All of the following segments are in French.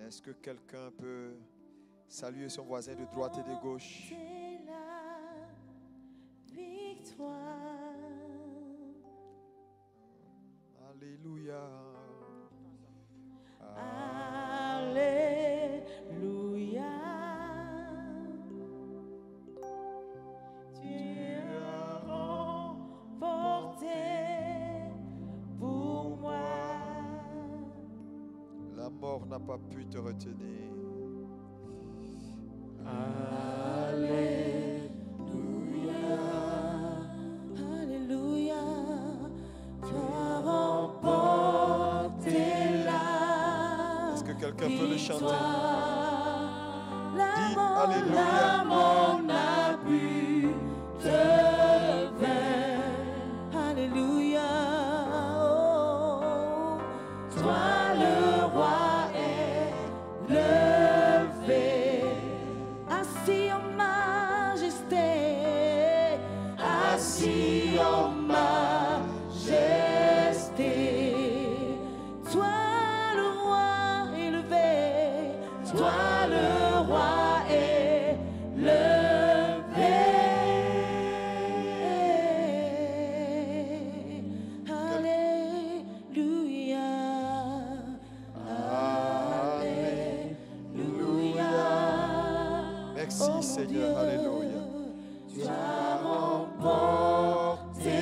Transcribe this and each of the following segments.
Est-ce que quelqu'un peut saluer son voisin de droite et de gauche? Alléluia. Alléluia. Tu as remporté pour moi. La mort n'a pas pu te retenir. Alléluia. Alléluia. Tu as remporté la. Est-ce que quelqu'un peut le chanter? Dis Alléluia. La mort n'a pu te vaincre. Alléluia. Oh, toi le roi est levé, assis en majesté, assis en majesté. Toi le roi élevé, toi le roi est levé. Alléluia. Alléluia. Merci Oh mon Seigneur. Dieu, Alléluia. tu as remporté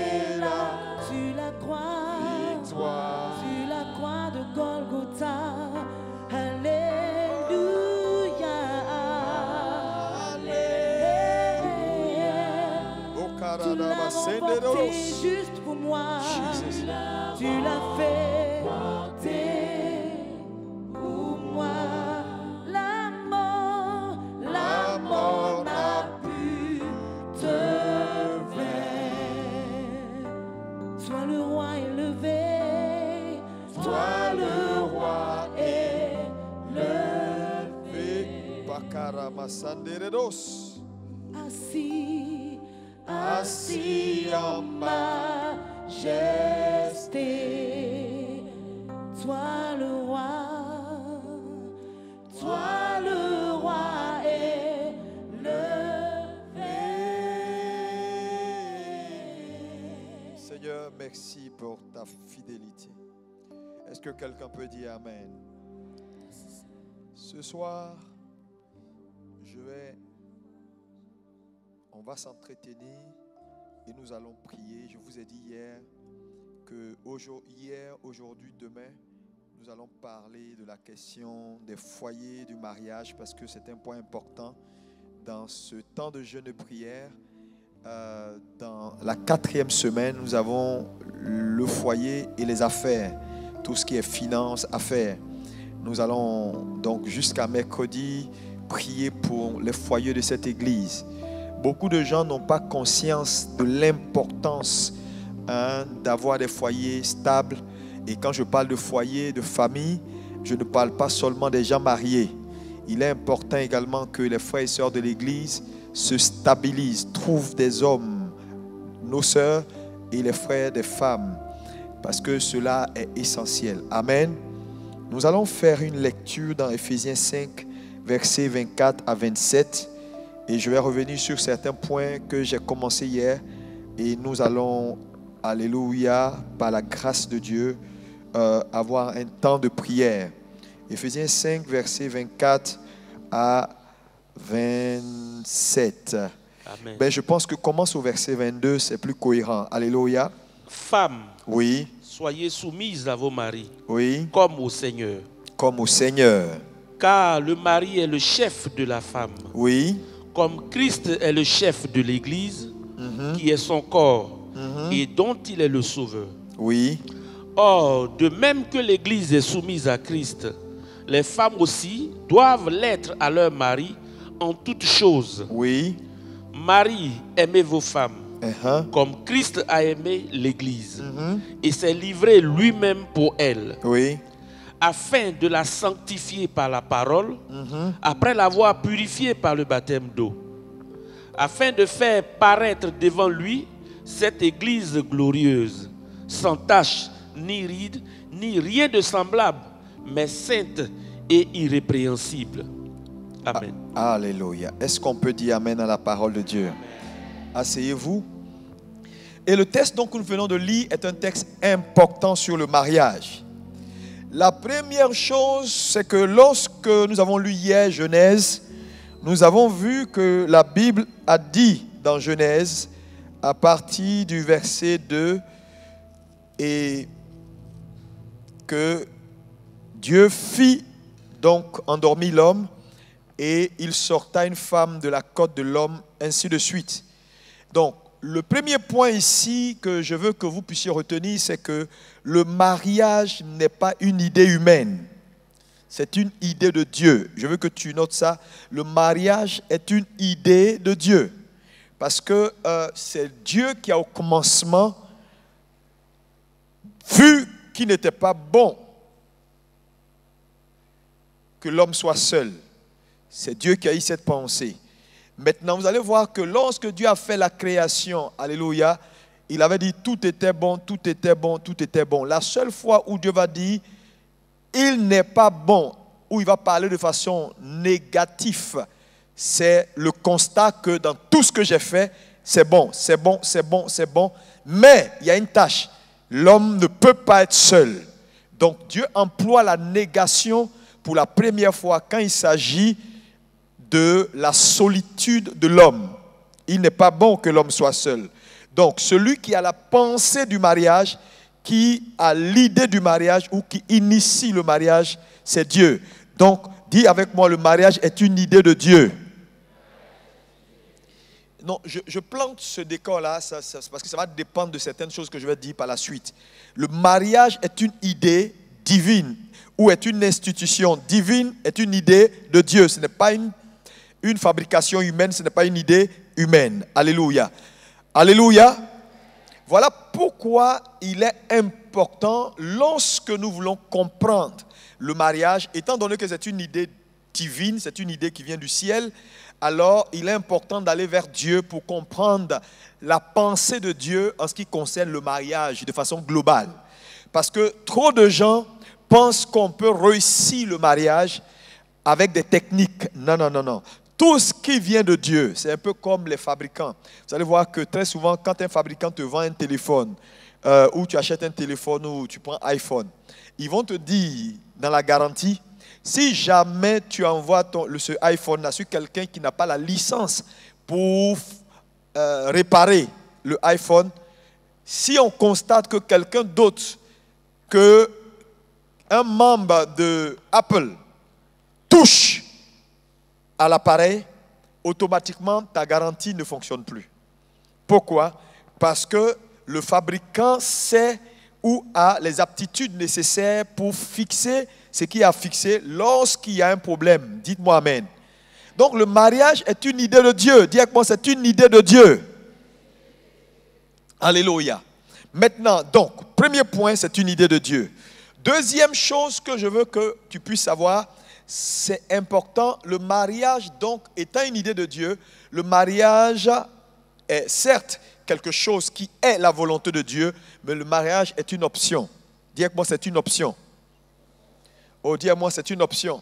sur la croix, Victoire. sur la croix de Golgotha. Alléluia. Oh, Tu Karada l'as Basende remporté Doros. juste pour moi. Jesus. Tu l'as fait pour moi. La mort n'a pu te vaincre. Sois le roi élevé, toi le roi élevé. Bakara Masanderedos. Assis, assis en majesté, toi le roi est levé. Seigneur, merci pour ta fidélité. Est-ce que quelqu'un peut dire Amen? Ce soir, on va s'entretenir et nous allons prier. Je vous ai dit hier que aujourd'hui, demain, nous allons parler de la question des foyers du mariage parce que c'est un point important dans ce temps de jeûne et prière. Dans la 4e semaine, nous avons le foyer et les affaires, tout ce qui est finances, affaires. Nous allons donc jusqu'à mercredi prier pour les foyers de cette église. Beaucoup de gens n'ont pas conscience de l'importance d'avoir des foyers stables. Et quand je parle de foyer, de famille, je ne parle pas seulement des gens mariés. Il est important également que les frères et sœurs de l'église se stabilisent, trouvent des hommes, nos sœurs et les frères des femmes, parce que cela est essentiel. Amen. Nous allons faire une lecture dans Éphésiens 5, versets 24 à 27. Et je vais revenir sur certains points que j'ai commencé hier. Et nous allons, alléluia, par la grâce de Dieu, avoir un temps de prière. Éphésiens 5, versets 24 à 27. Amen. Ben, je pense que commence au verset 22, c'est plus cohérent. Alléluia. Femmes, Oui, soyez soumises à vos maris, oui, comme au Seigneur. comme au Seigneur. Car le mari est le chef de la femme, Oui, comme Christ est le chef de l'Église, qui est son corps, et dont il est le sauveur. oui, Or, de même que l'Église est soumise à Christ, les femmes aussi doivent l'être à leur mari en toutes choses. oui. Marie, aimez vos femmes, Uh-huh. comme Christ a aimé l'Église, et s'est livré lui-même pour elle, Oui, afin de la sanctifier par la parole, après l'avoir purifiée par le baptême d'eau, afin de faire paraître devant lui cette Église glorieuse, sans tache, ni ride, ni rien de semblable, mais sainte et irrépréhensible. Amen. Alléluia. Est-ce qu'on peut dire Amen à la parole de Dieu? Asseyez-vous. Et le texte donc que nous venons de lire est un texte important sur le mariage. La première chose, c'est que lorsque nous avons lu hier Genèse, nous avons vu que la Bible a dit dans Genèse, à partir du verset 2, et que Dieu fit donc endormir l'homme et il sorta une femme de la côte de l'homme, ainsi de suite. Donc, le premier point ici que je veux que vous puissiez retenir, c'est que le mariage n'est pas une idée humaine. C'est une idée de Dieu. Je veux que tu notes ça. Le mariage est une idée de Dieu. Parce que c'est Dieu qui a au commencement vu qu'il n'était pas bon que l'homme soit seul. C'est Dieu qui a eu cette pensée. Maintenant, vous allez voir que lorsque Dieu a fait la création, alléluia, il avait dit tout était bon, tout était bon, tout était bon. La seule fois où Dieu va dire il n'est pas bon, où il va parler de façon négative, c'est le constat que dans tout ce que j'ai fait, c'est bon, c'est bon, c'est bon, c'est bon. Mais il y a une tâche. L'homme ne peut pas être seul. Donc Dieu emploie la négation pour la première fois quand il s'agit de la solitude de l'homme. Il n'est pas bon que l'homme soit seul. Donc celui qui a la pensée du mariage, qui a l'idée du mariage ou qui initie le mariage, c'est Dieu. Donc dis avec moi, le mariage est une idée de Dieu. Non, je plante ce décor-là parce que ça va dépendre de certaines choses que je vais dire par la suite. Le mariage est une idée divine ou est une institution divine, est une idée de Dieu. Ce n'est pas une fabrication humaine, ce n'est pas une idée humaine. Alléluia. Alléluia. Voilà pourquoi il est important lorsque nous voulons comprendre le mariage, étant donné que c'est une idée divine, c'est une idée qui vient du ciel, alors il est important d'aller vers Dieu pour comprendre la pensée de Dieu en ce qui concerne le mariage de façon globale. Parce que trop de gens pensent qu'on peut réussir le mariage avec des techniques. Non, non, non, non. Tout ce qui vient de Dieu, c'est un peu comme les fabricants. Vous allez voir que très souvent, quand un fabricant te vend un téléphone, ou tu achètes un téléphone, ou tu prends iPhone, ils vont te dire dans la garantie, si jamais tu envoies ce iPhone sur quelqu'un qui n'a pas la licence pour réparer le iPhone, si on constate que quelqu'un d'autre, qu'un membre de Apple touche à l'appareil, automatiquement ta garantie ne fonctionne plus. Pourquoi? Parce que le fabricant sait ou a les aptitudes nécessaires pour fixer ce qui a fixé lorsqu'il y a un problème. Dites-moi Amen. Donc le mariage est une idée de Dieu. Dis avec moi, c'est une idée de Dieu. Alléluia. Maintenant, donc, premier point, c'est une idée de Dieu. Deuxième chose que je veux que tu puisses savoir, c'est important, le mariage, donc, étant une idée de Dieu, le mariage est certes quelque chose qui est la volonté de Dieu, mais le mariage est une option. Dis avec moi, c'est une option. Oh, dis avec moi, c'est une option.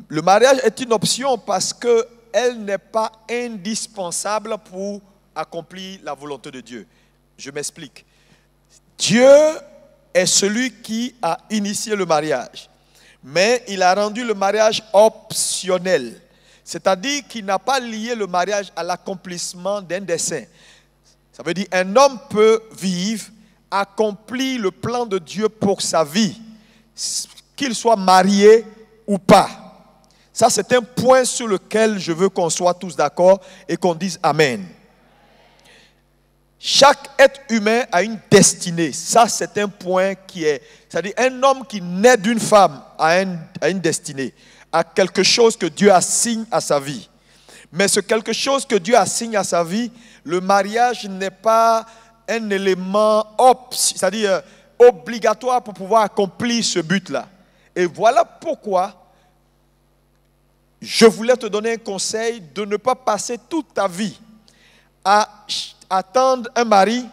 Le mariage est une option parce qu'elle n'est pas indispensable pour accomplir la volonté de Dieu. Je m'explique. Dieu est celui qui a initié le mariage, mais il a rendu le mariage optionnel. C'est-à-dire qu'il n'a pas lié le mariage à l'accomplissement d'un dessein. Ça veut dire qu'un homme peut vivre, accomplir le plan de Dieu pour sa vie, qu'il soit marié ou pas. Ça, c'est un point sur lequel je veux qu'on soit tous d'accord et qu'on dise Amen. Chaque être humain a une destinée. Ça, c'est un point qui est... C'est-à-dire, un homme qui naît d'une femme a une destinée, a quelque chose que Dieu assigne à sa vie. Mais ce quelque chose que Dieu assigne à sa vie, le mariage n'est pas un élément c'est-à-dire obligatoire pour pouvoir accomplir ce but-là. Et voilà pourquoi je voulais te donner un conseil de ne pas passer toute ta vie à attendre un mari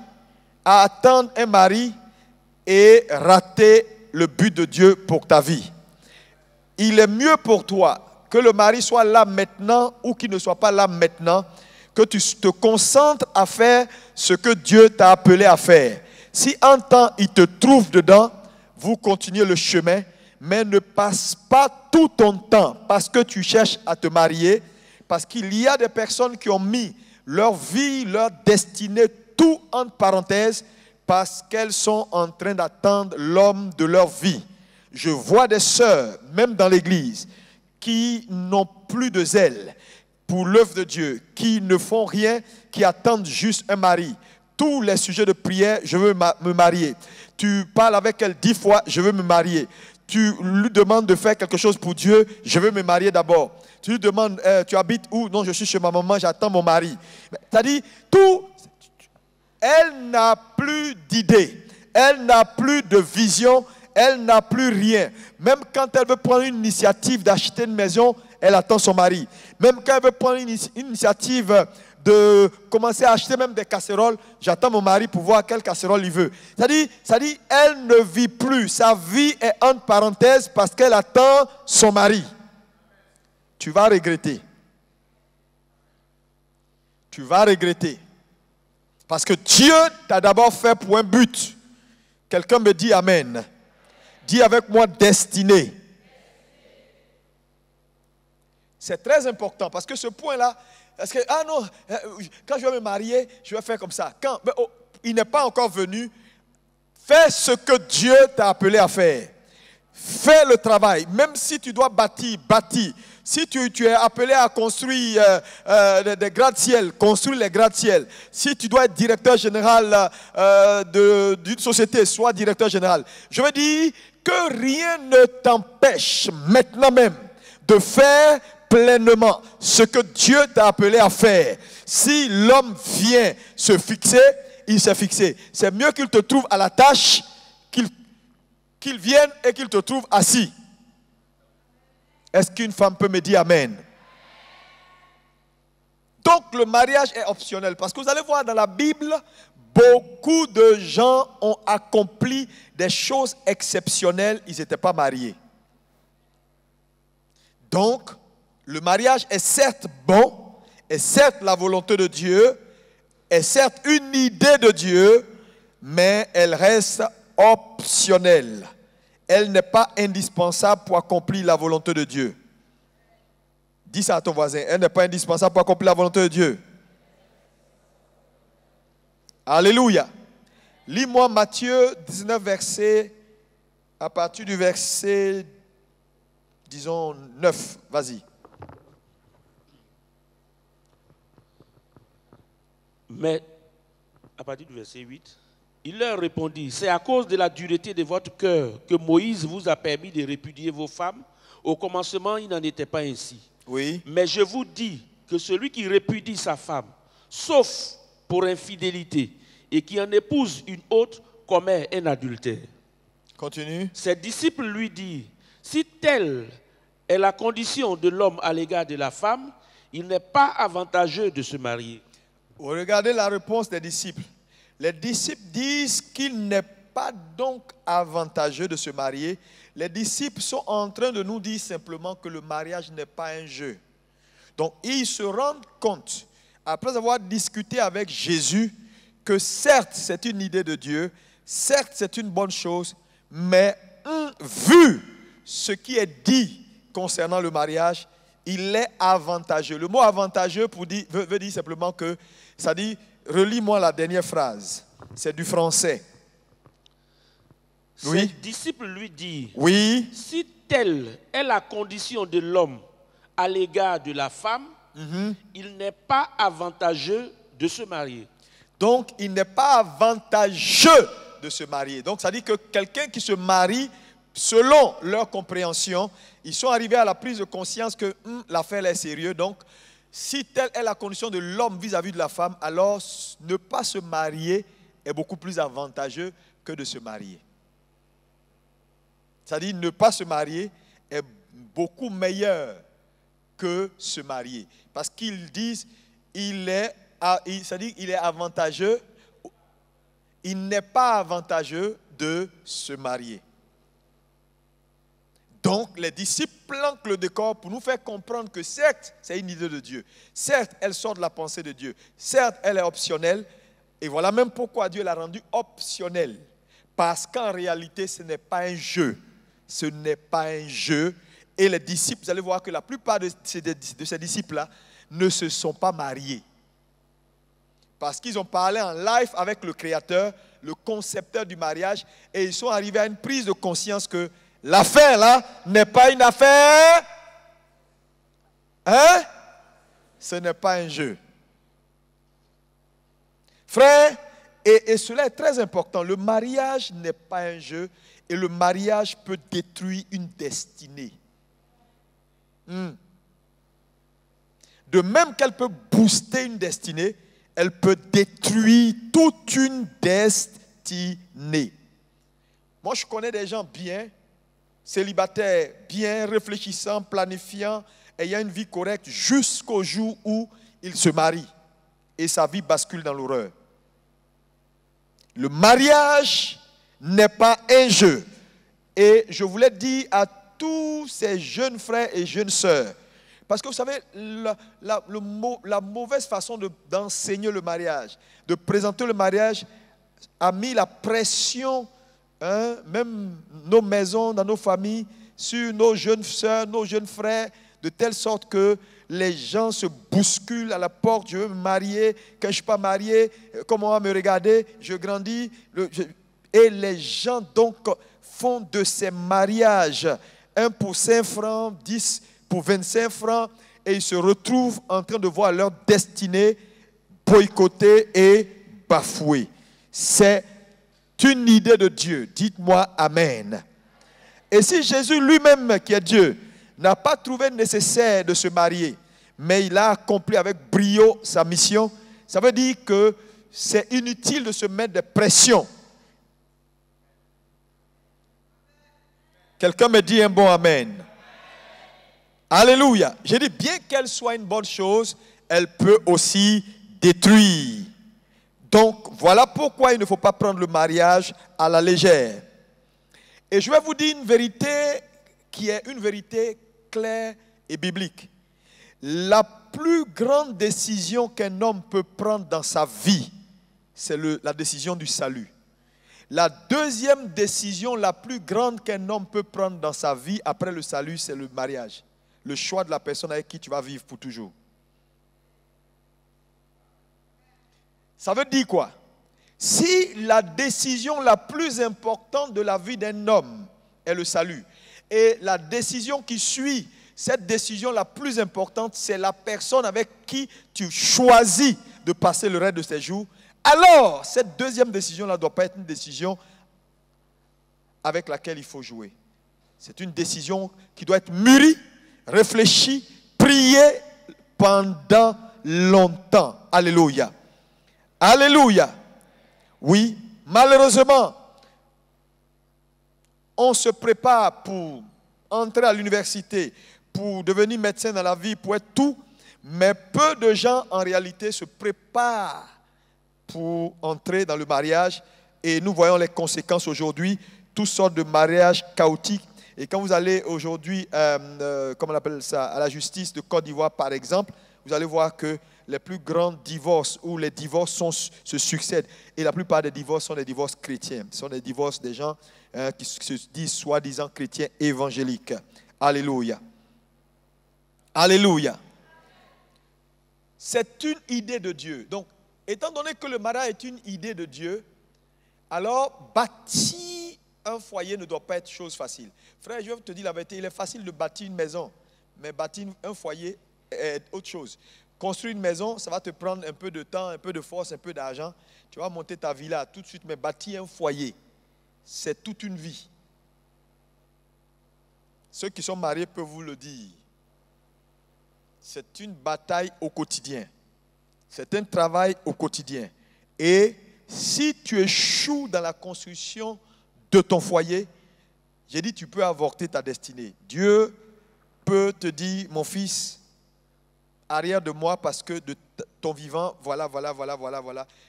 et rater le but de Dieu pour ta vie. il est mieux pour toi que le mari soit là maintenant ou qu'il ne soit pas là maintenant, que tu te concentres à faire ce que Dieu t'a appelé à faire. Si un temps il te trouve dedans, vous continuez le chemin, mais ne passe pas tout ton temps parce que tu cherches à te marier, parce qu'il y a des personnes qui ont mis leur vie, leur destinée, tout entre parenthèses, parce qu'elles sont en train d'attendre l'homme de leur vie. Je vois des sœurs, même dans l'église, qui n'ont plus de zèle pour l'œuvre de Dieu, qui ne font rien, qui attendent juste un mari. Tous les sujets de prière, je veux me marier. Tu parles avec elle 10 fois, je veux me marier. Tu lui demandes de faire quelque chose pour Dieu, je veux me marier d'abord. Tu lui demandes, tu habites où? Non, je suis chez ma maman, j'attends mon mari. C'est-à-dire, tout, elle n'a plus d'idée, elle n'a plus de vision, elle n'a plus rien. Même quand elle veut prendre une initiative d'acheter une maison, elle attend son mari. Même quand elle veut prendre une initiative de commencer à acheter même des casseroles, j'attends mon mari pour voir quelle casserole il veut. C'est-à-dire, elle ne vit plus. Sa vie est entre parenthèses parce qu'elle attend son mari. Tu vas regretter. Tu vas regretter. Parce que Dieu t'a d'abord fait pour un but. Quelqu'un me dit Amen. Dis avec moi destinée. C'est très important parce que ce point-là, parce que, ah non, quand je vais me marier, je vais faire comme ça. Quand il n'est pas encore venu, fais ce que Dieu t'a appelé à faire. Fais le travail. Même si tu dois bâtir, bâtis. Si tu es appelé à construire des gratte-ciel, construis les gratte-ciel. Si tu dois être directeur général d'une société, sois directeur général. Je veux dire que rien ne t'empêche maintenant même de faire pleinement ce que Dieu t'a appelé à faire. Si l'homme vient se fixer, il s'est fixé. C'est mieux qu'il te trouve à la tâche, qu'il vienne et qu'il te trouve assis. Est-ce qu'une femme peut me dire Amen? Donc le mariage est optionnel. Parce que vous allez voir dans la Bible, beaucoup de gens ont accompli des choses exceptionnelles. Ils n'étaient pas mariés. Donc, le mariage est certes bon, est certes la volonté de Dieu, est certes une idée de Dieu, mais elle reste optionnelle. Elle n'est pas indispensable pour accomplir la volonté de Dieu. Dis ça à ton voisin, elle n'est pas indispensable pour accomplir la volonté de Dieu. Alléluia. Lis-moi Matthieu 19, verset, à partir du verset, disons, 9. Vas-y. Mais, à partir du verset 8, il leur répondit, c'est à cause de la dureté de votre cœur que Moïse vous a permis de répudier vos femmes. Au commencement, il n'en était pas ainsi. Oui. Mais je vous dis que celui qui répudie sa femme, sauf pour infidélité, et qui en épouse une autre, commet un adultère. Continue. Ses disciples lui dirent, si telle est la condition de l'homme à l'égard de la femme, il n'est pas avantageux de se marier. Regardez la réponse des disciples. Les disciples disent qu'il n'est pas donc avantageux de se marier. Les disciples sont en train de nous dire simplement que le mariage n'est pas un jeu. Donc ils se rendent compte, après avoir discuté avec Jésus, que certes c'est une idée de Dieu, certes c'est une bonne chose, mais vu ce qui est dit concernant le mariage, il est avantageux. Le mot avantageux veut dire simplement que, ça dit, relis-moi la dernière phrase. C'est du français. Oui. Ses disciples lui disent, oui. Si telle est la condition de l'homme à l'égard de la femme, il n'est pas avantageux de se marier. Donc, il n'est pas avantageux de se marier. Donc, ça dit que quelqu'un qui se marie, selon leur compréhension, ils sont arrivés à la prise de conscience que l'affaire est sérieuse. Donc, si telle est la condition de l'homme vis-à-vis de la femme, alors ne pas se marier est beaucoup plus avantageux que de se marier. C'est-à-dire ne pas se marier est beaucoup meilleur que se marier. Parce qu'ils disent il est avantageux, il n'est pas avantageux de se marier. Donc, les disciples planquent le décor pour nous faire comprendre que certes, c'est une idée de Dieu. Certes, elle sort de la pensée de Dieu. Certes, elle est optionnelle. Et voilà même pourquoi Dieu l'a rendue optionnelle. Parce qu'en réalité, ce n'est pas un jeu. Ce n'est pas un jeu. Et les disciples, vous allez voir que la plupart de ces disciples-là ne se sont pas mariés. Parce qu'ils ont parlé en live avec le Créateur, le concepteur du mariage, et ils sont arrivés à une prise de conscience que l'affaire là n'est pas une affaire. Hein? Ce n'est pas un jeu. Frère, et cela est très important, le mariage n'est pas un jeu et le mariage peut détruire une destinée. De même qu'elle peut booster une destinée, elle peut détruire toute une destinée. Moi, je connais des gens bien, célibataires, bien réfléchissants, planifiant, ayant une vie correcte jusqu'au jour où ils se marient et sa vie bascule dans l'horreur. Le mariage n'est pas un jeu. Et je voulais dire à tous ces jeunes frères et jeunes sœurs, parce que vous savez, la mauvaise façon d'enseigner le mariage, de présenter le mariage, a mis la pression, même nos maisons, dans nos familles, sur nos jeunes sœurs, nos jeunes frères, de telle sorte que les gens se bousculent à la porte. Je veux me marier, quand je ne suis pas marié, comment on va me regarder, je grandis. Et les gens donc font de ces mariages 1 pour 5 francs, 10 pour 25 francs, et ils se retrouvent en train de voir leur destinée boycottée et bafouée. C'est une idée de Dieu. Dites-moi Amen. Et si Jésus lui-même, qui est Dieu, n'a pas trouvé nécessaire de se marier, mais il a accompli avec brio sa mission, ça veut dire que c'est inutile de se mettre des pressions. Quelqu'un me dit un bon Amen. Alléluia. J'ai dit, bien qu'elle soit une bonne chose, elle peut aussi détruire. Donc, voilà pourquoi il ne faut pas prendre le mariage à la légère. Et je vais vous dire une vérité qui est une vérité claire et biblique. La plus grande décision qu'un homme peut prendre dans sa vie, c'est la décision du salut. La deuxième décision la plus grande qu'un homme peut prendre dans sa vie après le salut, c'est le mariage. Le choix de la personne avec qui tu vas vivre pour toujours. Ça veut dire quoi? Si la décision la plus importante de la vie d'un homme est le salut, et la décision qui suit cette décision la plus importante, c'est la personne avec qui tu choisis de passer le reste de tes jours, alors cette deuxième décision-là ne doit pas être une décision avec laquelle il faut jouer. C'est une décision qui doit être mûrie, réfléchie, priée pendant longtemps. Alléluia. Alléluia. Oui, malheureusement, on se prépare pour entrer à l'université, pour devenir médecin dans la vie, pour être tout, mais peu de gens en réalité se préparent pour entrer dans le mariage, et nous voyons les conséquences aujourd'hui, toutes sortes de mariages chaotiques. Et quand vous allez aujourd'hui, comment on appelle ça, à la justice de Côte d'Ivoire par exemple, vous allez voir que les plus grands divorces où les divorces se succèdent, et la plupart des divorces sont des divorces chrétiens, ce sont des divorces des gens qui se disent soi-disant chrétiens évangéliques. Alléluia. Alléluia. C'est une idée de Dieu. Donc, étant donné que le mariage est une idée de Dieu, alors bâtir un foyer ne doit pas être chose facile. Frère, je vais te dire la vérité, il est facile de bâtir une maison, mais bâtir un foyer est autre chose. Construire une maison, ça va te prendre un peu de temps, un peu de force, un peu d'argent. Tu vas monter ta villa tout de suite, mais bâtir un foyer, c'est toute une vie. Ceux qui sont mariés peuvent vous le dire. C'est une bataille au quotidien. C'est un travail au quotidien. Et si tu échoues dans la construction de ton foyer, j'ai dit tu peux avorter ta destinée. Dieu peut te dire, mon fils, arrière de moi parce que de ton vivant, voilà.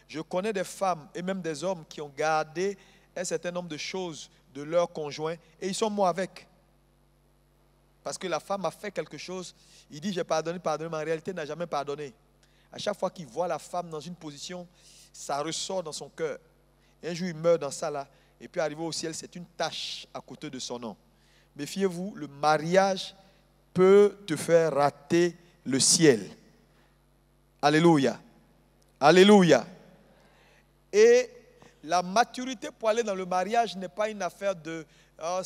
Je connais des femmes et même des hommes qui ont gardé un certain nombre de choses de leur conjoint et ils sont morts avec. parce que la femme a fait quelque chose. Il dit, j'ai pardonné, mais en réalité, il n'a jamais pardonné. À chaque fois qu'il voit la femme dans une position, ça ressort dans son cœur. Un jour, il meurt dans ça là. Et puis, arrivé au ciel, c'est une tache à côté de son nom. Méfiez-vous, le mariage peut te faire rater le ciel. Alléluia. Alléluia. Et la maturité pour aller dans le mariage n'est pas une affaire de oh,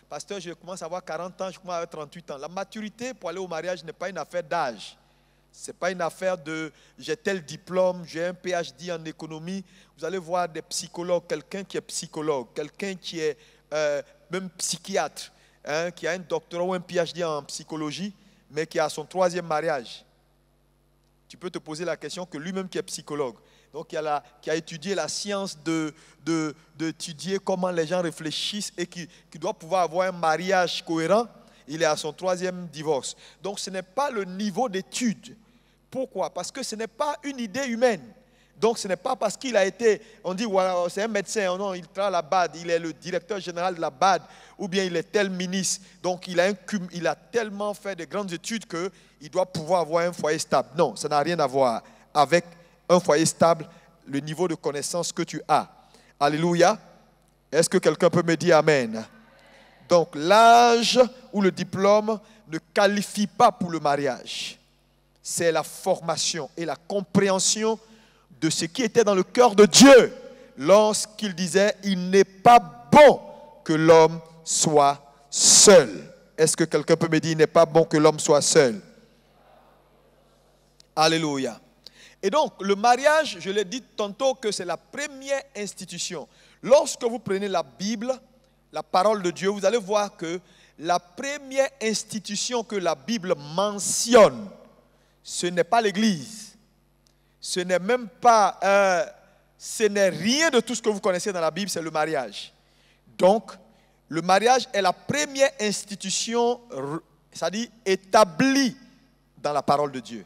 pasteur, je commence à avoir 40 ans, je commence à avoir 38 ans. La maturité pour aller au mariage n'est pas une affaire d'âge. Ce n'est pas une affaire de j'ai tel diplôme, j'ai un PhD en économie. Vous allez voir des psychologues, quelqu'un qui est psychologue, quelqu'un qui est même psychiatre, hein, qui a un doctorat ou un PhD en psychologie, mais qui a son 3e mariage. Tu peux te poser la question que lui-même qui est psychologue, donc qui a étudié la science d'étudier comment les gens réfléchissent et qui doit pouvoir avoir un mariage cohérent, il est à son 3e divorce. Donc ce n'est pas le niveau d'étude. Pourquoi? Parce que ce n'est pas une idée humaine. Donc ce n'est pas parce qu'il a été, on dit voilà, c'est un médecin, non, il travaille à la BAD, il est le directeur général de la BAD, ou bien il est tel ministre, donc il a tellement fait de grandes études qu'il doit pouvoir avoir un foyer stable. Non, ça n'a rien à voir avec un foyer stable, le niveau de connaissance que tu as. Alléluia. Est-ce que quelqu'un peut me dire amen? Donc l'âge ou le diplôme ne qualifie pas pour le mariage. C'est la formation et la compréhension de ce qui était dans le cœur de Dieu lorsqu'il disait « Il n'est pas bon que l'homme soit seul ». Est-ce que quelqu'un peut me dire « Il n'est pas bon que l'homme soit seul ». Alléluia. Et donc, le mariage, je l'ai dit tantôt que c'est la première institution. Lorsque vous prenez la Bible, la parole de Dieu, vous allez voir que la première institution que la Bible mentionne, ce n'est pas l'Église. Ce n'est même pas, ce n'est rien de tout ce que vous connaissez dans la Bible, c'est le mariage. Donc, le mariage est la première institution, c'est-à-dire établie dans la parole de Dieu.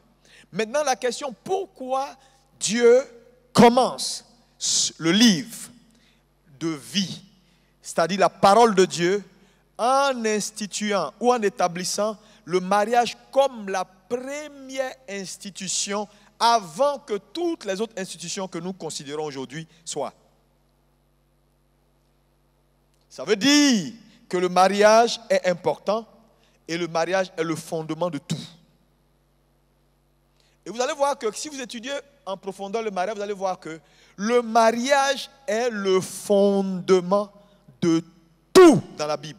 Maintenant, la question, pourquoi Dieu commence le livre de vie, c'est-à-dire la parole de Dieu, en instituant ou en établissant le mariage comme la première institution avant que toutes les autres institutions que nous considérons aujourd'hui soient. Ça veut dire que le mariage est important et le mariage est le fondement de tout. Et vous allez voir que si vous étudiez en profondeur le mariage, vous allez voir que le mariage est le fondement de tout dans la Bible.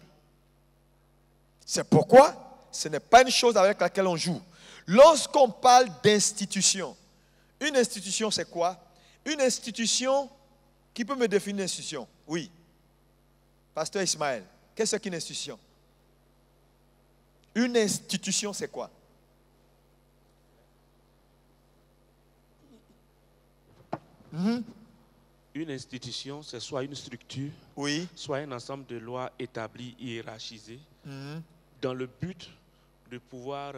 C'est pourquoi ce n'est pas une chose avec laquelle on joue. Lorsqu'on parle d'institution, une institution c'est quoi? Une institution, qui peut me définir une institution? Oui. Pasteur Ismaël, qu'est-ce qu'une institution? Une institution c'est quoi? Une institution, c'est soit une structure, oui, soit un ensemble de lois établies, hiérarchisées, dans le but de pouvoir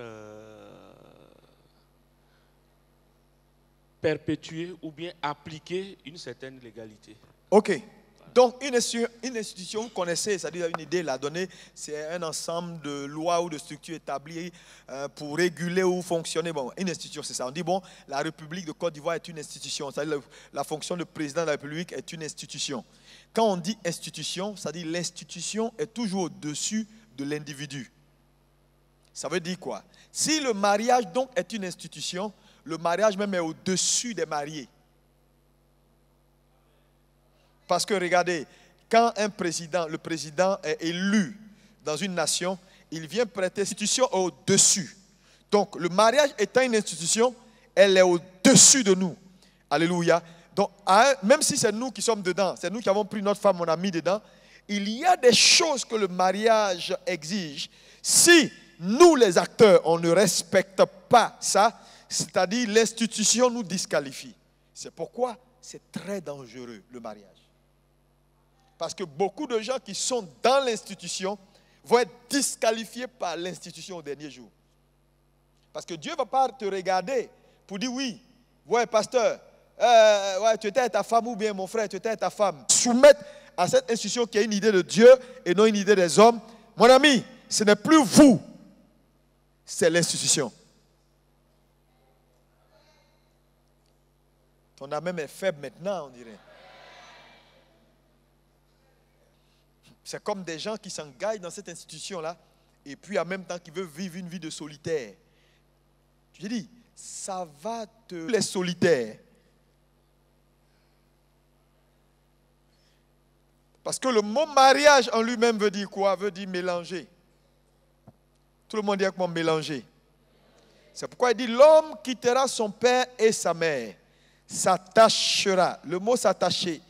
perpétuer ou bien appliquer une certaine légalité. Ok. Donc, une institution, vous connaissez, c'est-à-dire une idée, la donnée, c'est un ensemble de lois ou de structures établies pour réguler ou fonctionner. Bon, une institution, c'est ça. On dit, bon, la République de Côte d'Ivoire est une institution. C'est-à-dire la fonction de président de la République est une institution. Quand on dit institution, c'est-à-dire l'institution est toujours au-dessus de l'individu. Ça veut dire quoi? Si le mariage, donc, est une institution, le mariage même est au-dessus des mariés. Parce que regardez, quand un président, le président est élu dans une nation, il vient prêter l'institution au-dessus. Donc le mariage étant une institution, elle est au-dessus de nous. Alléluia. Donc même si c'est nous qui sommes dedans, c'est nous qui avons pris notre femme, on a mis dedans, il y a des choses que le mariage exige. Si nous les acteurs, on ne respecte pas ça, c'est-à-dire l'institution nous disqualifie. C'est pourquoi c'est très dangereux le mariage. Parce que beaucoup de gens qui sont dans l'institution vont être disqualifiés par l'institution au dernier jour. Parce que Dieu ne va pas te regarder pour dire oui, ouais pasteur, ouais, tu étais avec ta femme ou bien mon frère, tu étais avec ta femme. Soumettre à cette institution qui a une idée de Dieu et non une idée des hommes. Mon ami, ce n'est plus vous c'est l'institution. Ton âme même est faible maintenant, on dirait. C'est comme des gens qui s'engagent dans cette institution-là et puis en même temps qui veulent vivre une vie de solitaire. Je dis, ça va te... Les solitaires. Parce que le mot mariage en lui-même veut dire quoi? Veut dire mélanger. Tout le monde dit avec moi mélanger. C'est pourquoi il dit l'homme quittera son père et sa mère, s'attachera. Le mot s'attacher,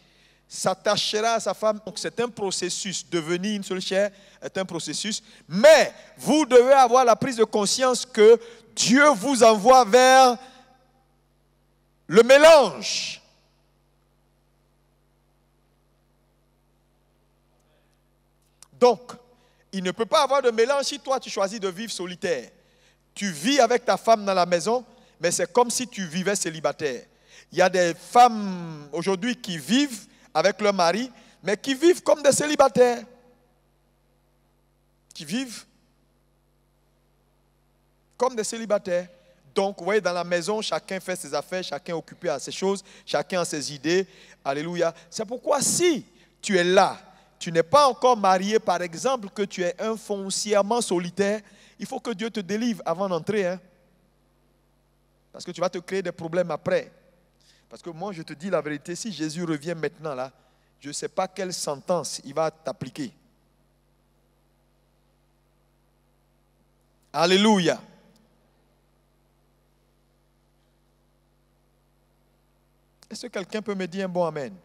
s'attachera à sa femme. Donc c'est un processus. Devenir une seule chair est un processus. Mais vous devez avoir la prise de conscience que Dieu vous envoie vers le mélange. Donc, il ne peut pas avoir de mélange si toi tu choisis de vivre solitaire. Tu vis avec ta femme dans la maison, mais c'est comme si tu vivais célibataire. Il y a des femmes aujourd'hui qui vivent avec leur mari, mais qui vivent comme des célibataires. Qui vivent comme des célibataires. Donc, vous voyez, dans la maison, chacun fait ses affaires, chacun est occupé à ses choses, chacun a ses idées. Alléluia. C'est pourquoi si tu es là, tu n'es pas encore marié, par exemple, que tu es un foncièrement solitaire, il faut que Dieu te délivre avant d'entrer. Hein? Parce que tu vas te créer des problèmes après. Parce que moi, je te dis la vérité, si Jésus revient maintenant là, je ne sais pas quelle sentence il va t'appliquer. Alléluia. Est-ce que quelqu'un peut me dire un bon amen?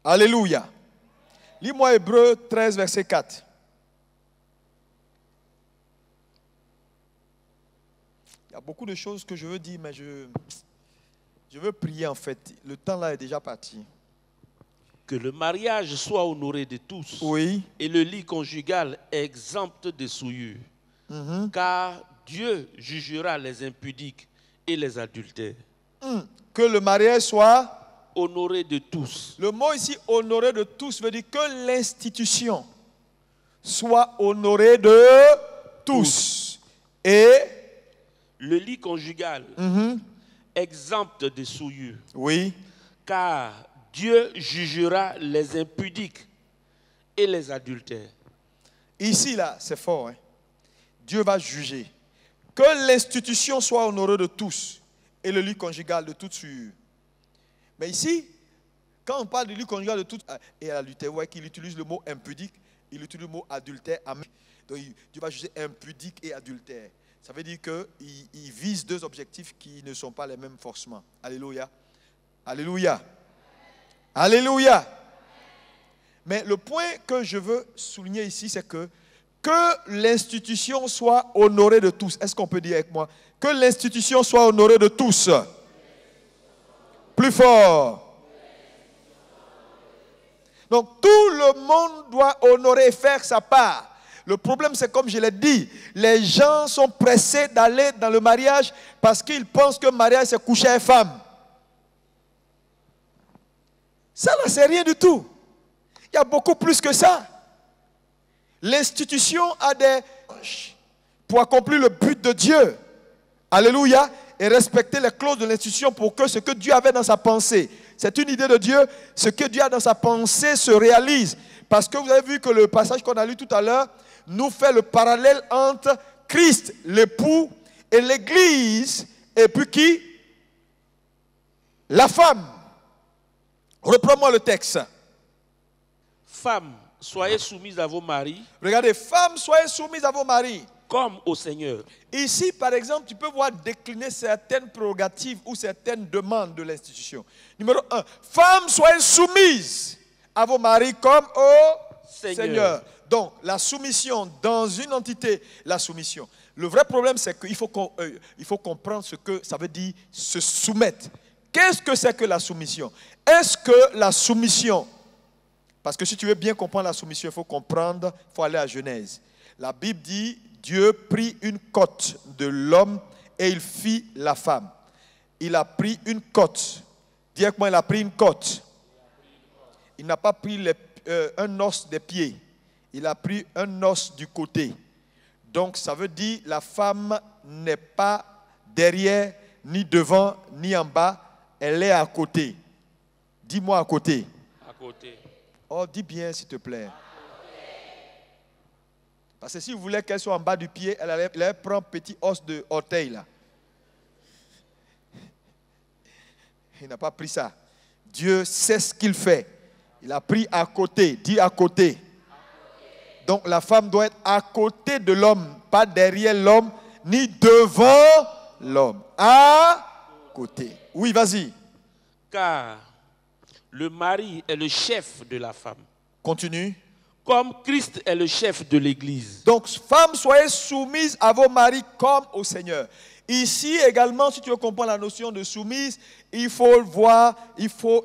Alléluia. Lis-moi Hébreux 13, verset 4. Il y a beaucoup de choses que je veux dire, mais je veux prier en fait. Le temps là est déjà parti. Que le mariage soit honoré de tous. Oui. Et le lit conjugal exempt de souillure. Car Dieu jugera les impudiques et les adultères. Que le mariage soit honoré de tous. Le mot ici, honoré de tous, veut dire que l'institution soit honorée de tous. Et le lit conjugal, exempt de souillure. Oui. Car Dieu jugera les impudiques et les adultères. Ici, là, c'est fort. Hein? Dieu va juger. Que l'institution soit honorée de tous et le lit conjugal de toute souillure. Mais ici, quand on parle de lit conjugal de tout et adultère, vous voyez qu'il utilise le mot impudique, il utilise le mot adultère. Donc Dieu va juger impudique et adultère. Ça veut dire qu'il vise deux objectifs qui ne sont pas les mêmes forcément. Alléluia. Alléluia. Alléluia. Mais le point que je veux souligner ici, c'est que l'institution soit honorée de tous. Est-ce qu'on peut dire avec moi? Que l'institution soit honorée de tous. Plus fort. Donc tout le monde doit honorer et faire sa part. Le problème, c'est comme je l'ai dit, les gens sont pressés d'aller dans le mariage parce qu'ils pensent que le mariage, c'est coucher avec femme. Ça, là, c'est rien du tout. Il y a beaucoup plus que ça. L'institution a des... pour accomplir le but de Dieu. Alléluia. Et respecter les clauses de l'institution pour que ce que Dieu avait dans sa pensée, c'est une idée de Dieu, ce que Dieu a dans sa pensée se réalise. Parce que vous avez vu que le passage qu'on a lu tout à l'heure nous fait le parallèle entre Christ, l'époux, et l'Église, et puis qui? La femme. Reprends-moi le texte. Femmes, soyez soumises à vos maris. Regardez, femmes, soyez soumises à vos maris. Comme au Seigneur. Ici, par exemple, tu peux voir décliner certaines prérogatives ou certaines demandes de l'institution. Numéro 1, femmes, soyez soumises à vos maris comme au Seigneur. Donc, la soumission dans une entité, la soumission. Le vrai problème, c'est qu'il faut comprendre ce que ça veut dire se soumettre. Qu'est-ce que c'est que la soumission? Est-ce que la soumission, parce que si tu veux bien comprendre la soumission, il faut comprendre, il faut aller à Genèse. La Bible dit, Dieu prit une côte de l'homme et il fit la femme. Il a pris une côte. Dis avec moi, il a pris une côte. Il n'a pas pris un os des pieds. Il a pris un os du côté. Donc ça veut dire la femme n'est pas derrière, ni devant, ni en bas. Elle est à côté. Dis-moi à côté. À côté. Oh, dis bien s'il te plaît. Parce que si vous voulez qu'elle soit en bas du pied, elle prend un petit os de orteil là. Il n'a pas pris ça. Dieu sait ce qu'il fait. Il a pris à côté. Dis à côté. Donc la femme doit être à côté de l'homme, pas derrière l'homme, ni devant l'homme. À côté. Oui, vas-y. Car le mari est le chef de la femme. Continue. Comme Christ est le chef de l'Église. Donc, femmes, soyez soumises à vos maris comme au Seigneur. Ici également, si tu veux comprendre la notion de soumise, il faut voir, il faut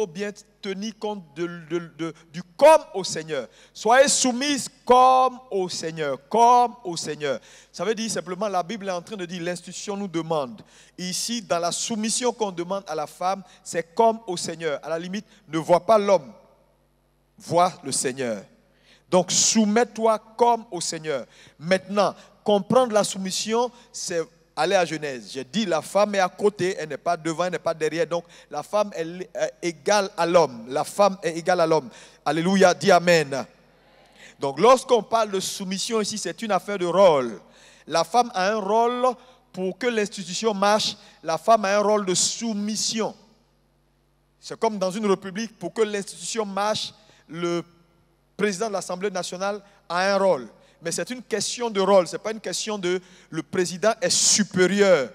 bien tenir compte du comme au Seigneur. Soyez soumises comme au Seigneur, comme au Seigneur. Ça veut dire simplement, la Bible est en train de dire, l'institution nous demande. Ici, dans la soumission qu'on demande à la femme, c'est comme au Seigneur. À la limite, ne vois pas l'homme, vois le Seigneur. Donc, soumets-toi comme au Seigneur. Maintenant, comprendre la soumission, c'est aller à Genèse. J'ai dit, la femme est à côté, elle n'est pas devant, elle n'est pas derrière. Donc, la femme est égale à l'homme. La femme est égale à l'homme. Alléluia, dis Amen. Donc, lorsqu'on parle de soumission ici, c'est une affaire de rôle. La femme a un rôle pour que l'institution marche. La femme a un rôle de soumission. C'est comme dans une république, pour que l'institution marche, le président de l'Assemblée nationale a un rôle. Mais c'est une question de rôle, ce n'est pas une question de le président est supérieur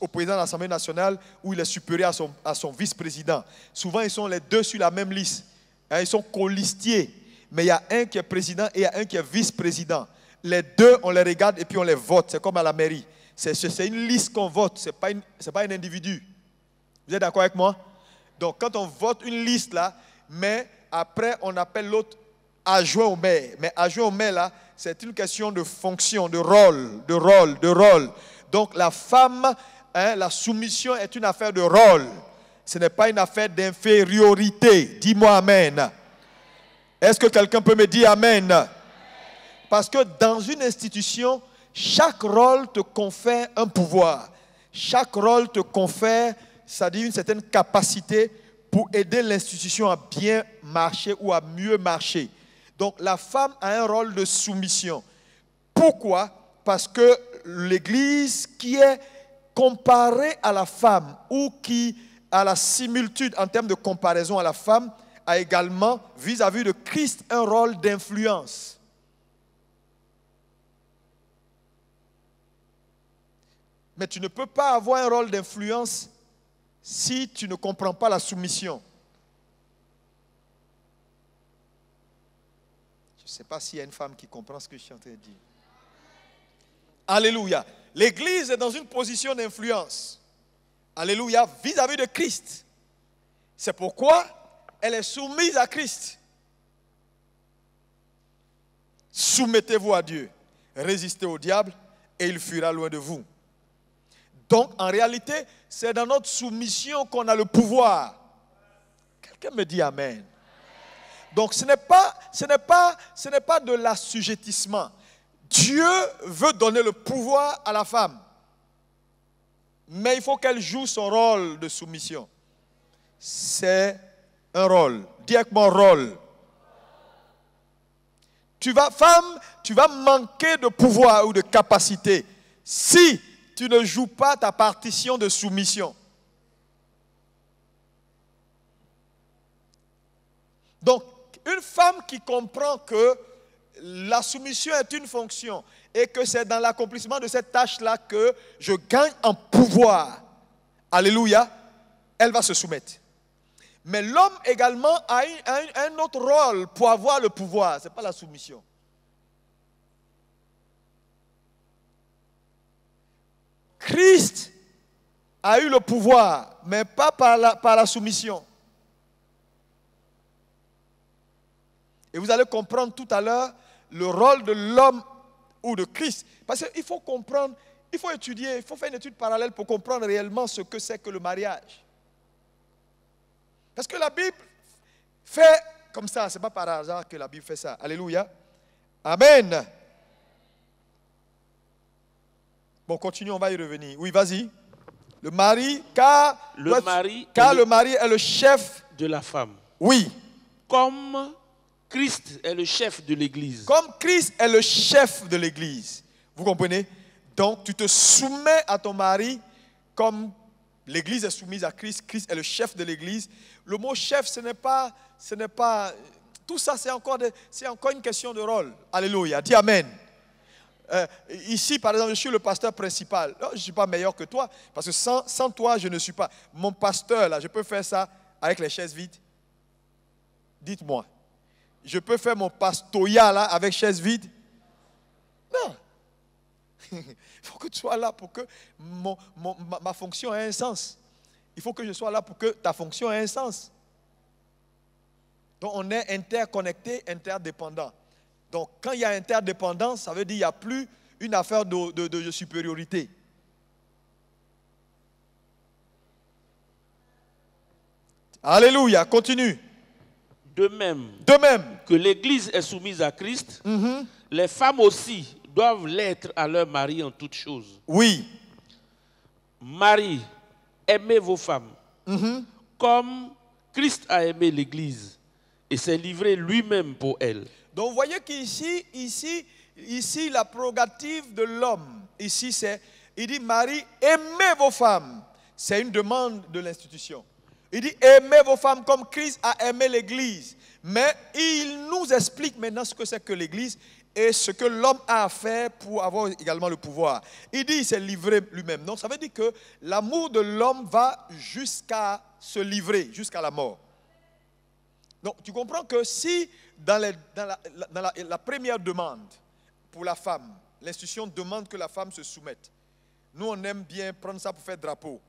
au président de l'Assemblée nationale ou il est supérieur à son vice-président. Souvent, ils sont les deux sur la même liste. Ils sont colistiers. Mais il y a un qui est président et il y a un qui est vice-président. Les deux, on les regarde et puis on les vote. C'est comme à la mairie. C'est une liste qu'on vote, ce n'est pas un individu. Vous êtes d'accord avec moi? Donc, quand on vote une liste là, mais après, on appelle l'autre adjoint au maire. Mais adjoint au maire, là, c'est une question de fonction, de rôle. Donc, la femme, la soumission est une affaire de rôle. Ce n'est pas une affaire d'infériorité. Dis-moi Amen. Est-ce que quelqu'un peut me dire Amen? Parce que dans une institution, chaque rôle te confère un pouvoir. Chaque rôle te confère, c'est-à-dire une certaine capacité pour aider l'institution à bien marcher ou à mieux marcher. Donc la femme a un rôle de soumission. Pourquoi? Parce que l'Église qui est comparée à la femme ou qui a la similitude en termes de comparaison à la femme a également, vis-à-vis de Christ, un rôle d'influence. Mais tu ne peux pas avoir un rôle d'influence si tu ne comprends pas la soumission. Je ne sais pas s'il y a une femme qui comprend ce que je suis en train de dire. Alléluia. L'Église est dans une position d'influence. Alléluia. Vis-à-vis de Christ. C'est pourquoi elle est soumise à Christ. Soumettez-vous à Dieu. Résistez au diable et il fuira loin de vous. Donc, en réalité, c'est dans notre soumission qu'on a le pouvoir. Quelqu'un me dit Amen. Donc, ce n'est pas de l'assujettissement. Dieu veut donner le pouvoir à la femme. Mais il faut qu'elle joue son rôle de soumission. C'est un rôle. Dis avec moi rôle. Femme, tu vas manquer de pouvoir ou de capacité si tu ne joues pas ta partition de soumission. Donc, une femme qui comprend que la soumission est une fonction et que c'est dans l'accomplissement de cette tâche-là que je gagne en pouvoir, alléluia, elle va se soumettre. Mais l'homme également a un autre rôle pour avoir le pouvoir, ce n'est pas la soumission. Christ a eu le pouvoir, mais pas par la soumission. Et vous allez comprendre tout à l'heure le rôle de l'homme ou de Christ. Parce qu'il faut comprendre, il faut étudier, il faut faire une étude parallèle pour comprendre réellement ce que c'est que le mariage. Parce que la Bible fait comme ça. Ce n'est pas par hasard que la Bible fait ça. Alléluia. Amen. Bon, continue, on va y revenir. Oui, vas-y. Le mari, car le mari est le chef de la femme. Oui. Comme Christ est le chef de l'Église. Comme Christ est le chef de l'Église. Vous comprenez? Donc, tu te soumets à ton mari comme l'Église est soumise à Christ. Christ est le chef de l'Église. Le mot chef, ce n'est pas... Tout ça, c'est encore une question de rôle. Alléluia. Dis Amen. Ici, par exemple, je suis le pasteur principal. Je ne suis pas meilleur que toi, parce que sans toi, je ne suis pas. Mon pasteur, là, je peux faire ça avec les chaises vides? Dites-moi. Je peux faire mon pastoya, là, avec chaises vides? Non. Il faut que tu sois là pour que ma fonction ait un sens. Il faut que je sois là pour que ta fonction ait un sens. Donc, on est interconnectés, interdépendants. Donc, quand il y a interdépendance, ça veut dire qu'il n'y a plus une affaire de supériorité. Alléluia, continue. De même que l'Église est soumise à Christ, les femmes aussi doivent l'être à leur mari en toutes choses. Oui. Marie, aimez vos femmes, comme Christ a aimé l'Église et s'est livré lui-même pour elle. Donc vous voyez qu'ici, ici, la prérogative de l'homme, ici il dit Marie, aimez vos femmes. C'est une demande de l'institution. Il dit aimez vos femmes comme Christ a aimé l'Église. Mais il nous explique maintenant ce que c'est que l'Église et ce que l'homme a à faire pour avoir également le pouvoir. Il dit il s'est livré lui-même. Donc ça veut dire que l'amour de l'homme va jusqu'à se livrer, jusqu'à la mort. Donc tu comprends que si dans la première demande pour la femme, l'institution demande que la femme se soumette. Nous, on aime bien prendre ça pour faire drapeau.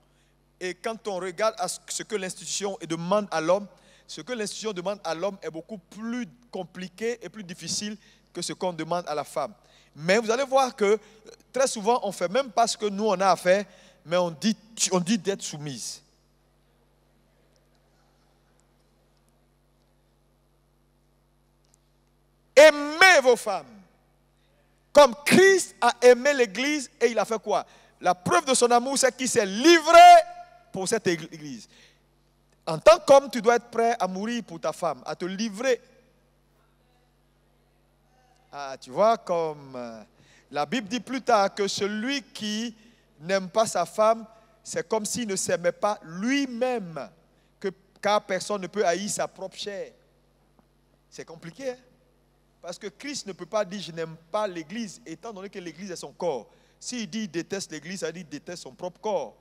Et quand on regarde à ce que l'institution demande à l'homme, ce que l'institution demande à l'homme est beaucoup plus compliqué et plus difficile que ce qu'on demande à la femme. Mais vous allez voir que très souvent, on ne fait même pas ce que nous, on a à faire, mais on dit d'être soumise. Aimez vos femmes. Comme Christ a aimé l'Église et il a fait quoi? La preuve de son amour, c'est qu'il s'est livré pour cette Église. En tant qu'homme, tu dois être prêt à mourir pour ta femme, à te livrer. Ah, tu vois, comme la Bible dit plus tard que celui qui n'aime pas sa femme, c'est comme s'il ne s'aimait pas lui-même, car personne ne peut haïr sa propre chair. C'est compliqué, hein? Parce que Christ ne peut pas dire « je n'aime pas l'Église » étant donné que l'Église est son corps. S'il dit « il déteste l'Église », ça dit « il déteste son propre corps ».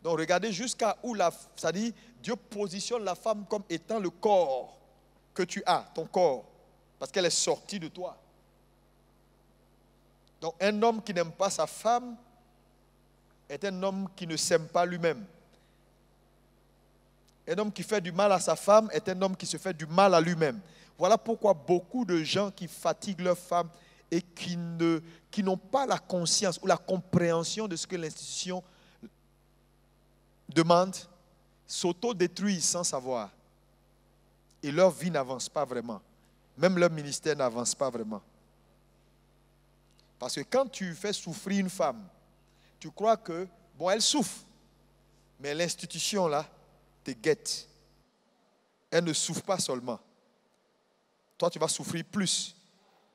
Donc regardez jusqu'à où ça dit Dieu positionne la femme comme étant le corps que tu as, ton corps, parce qu'elle est sortie de toi. Donc un homme qui n'aime pas sa femme est un homme qui ne s'aime pas lui-même. Un homme qui fait du mal à sa femme est un homme qui se fait du mal à lui-même. Voilà pourquoi beaucoup de gens qui fatiguent leurs femmes et qui n'ont pas la conscience ou la compréhension de ce que l'institution demande, s'auto-détruisent sans savoir. Et leur vie n'avance pas vraiment. Même leur ministère n'avance pas vraiment. Parce que quand tu fais souffrir une femme, tu crois que, bon, elle souffre, mais l'institution là te guette. Elle ne souffre pas seulement. Toi, tu vas souffrir plus.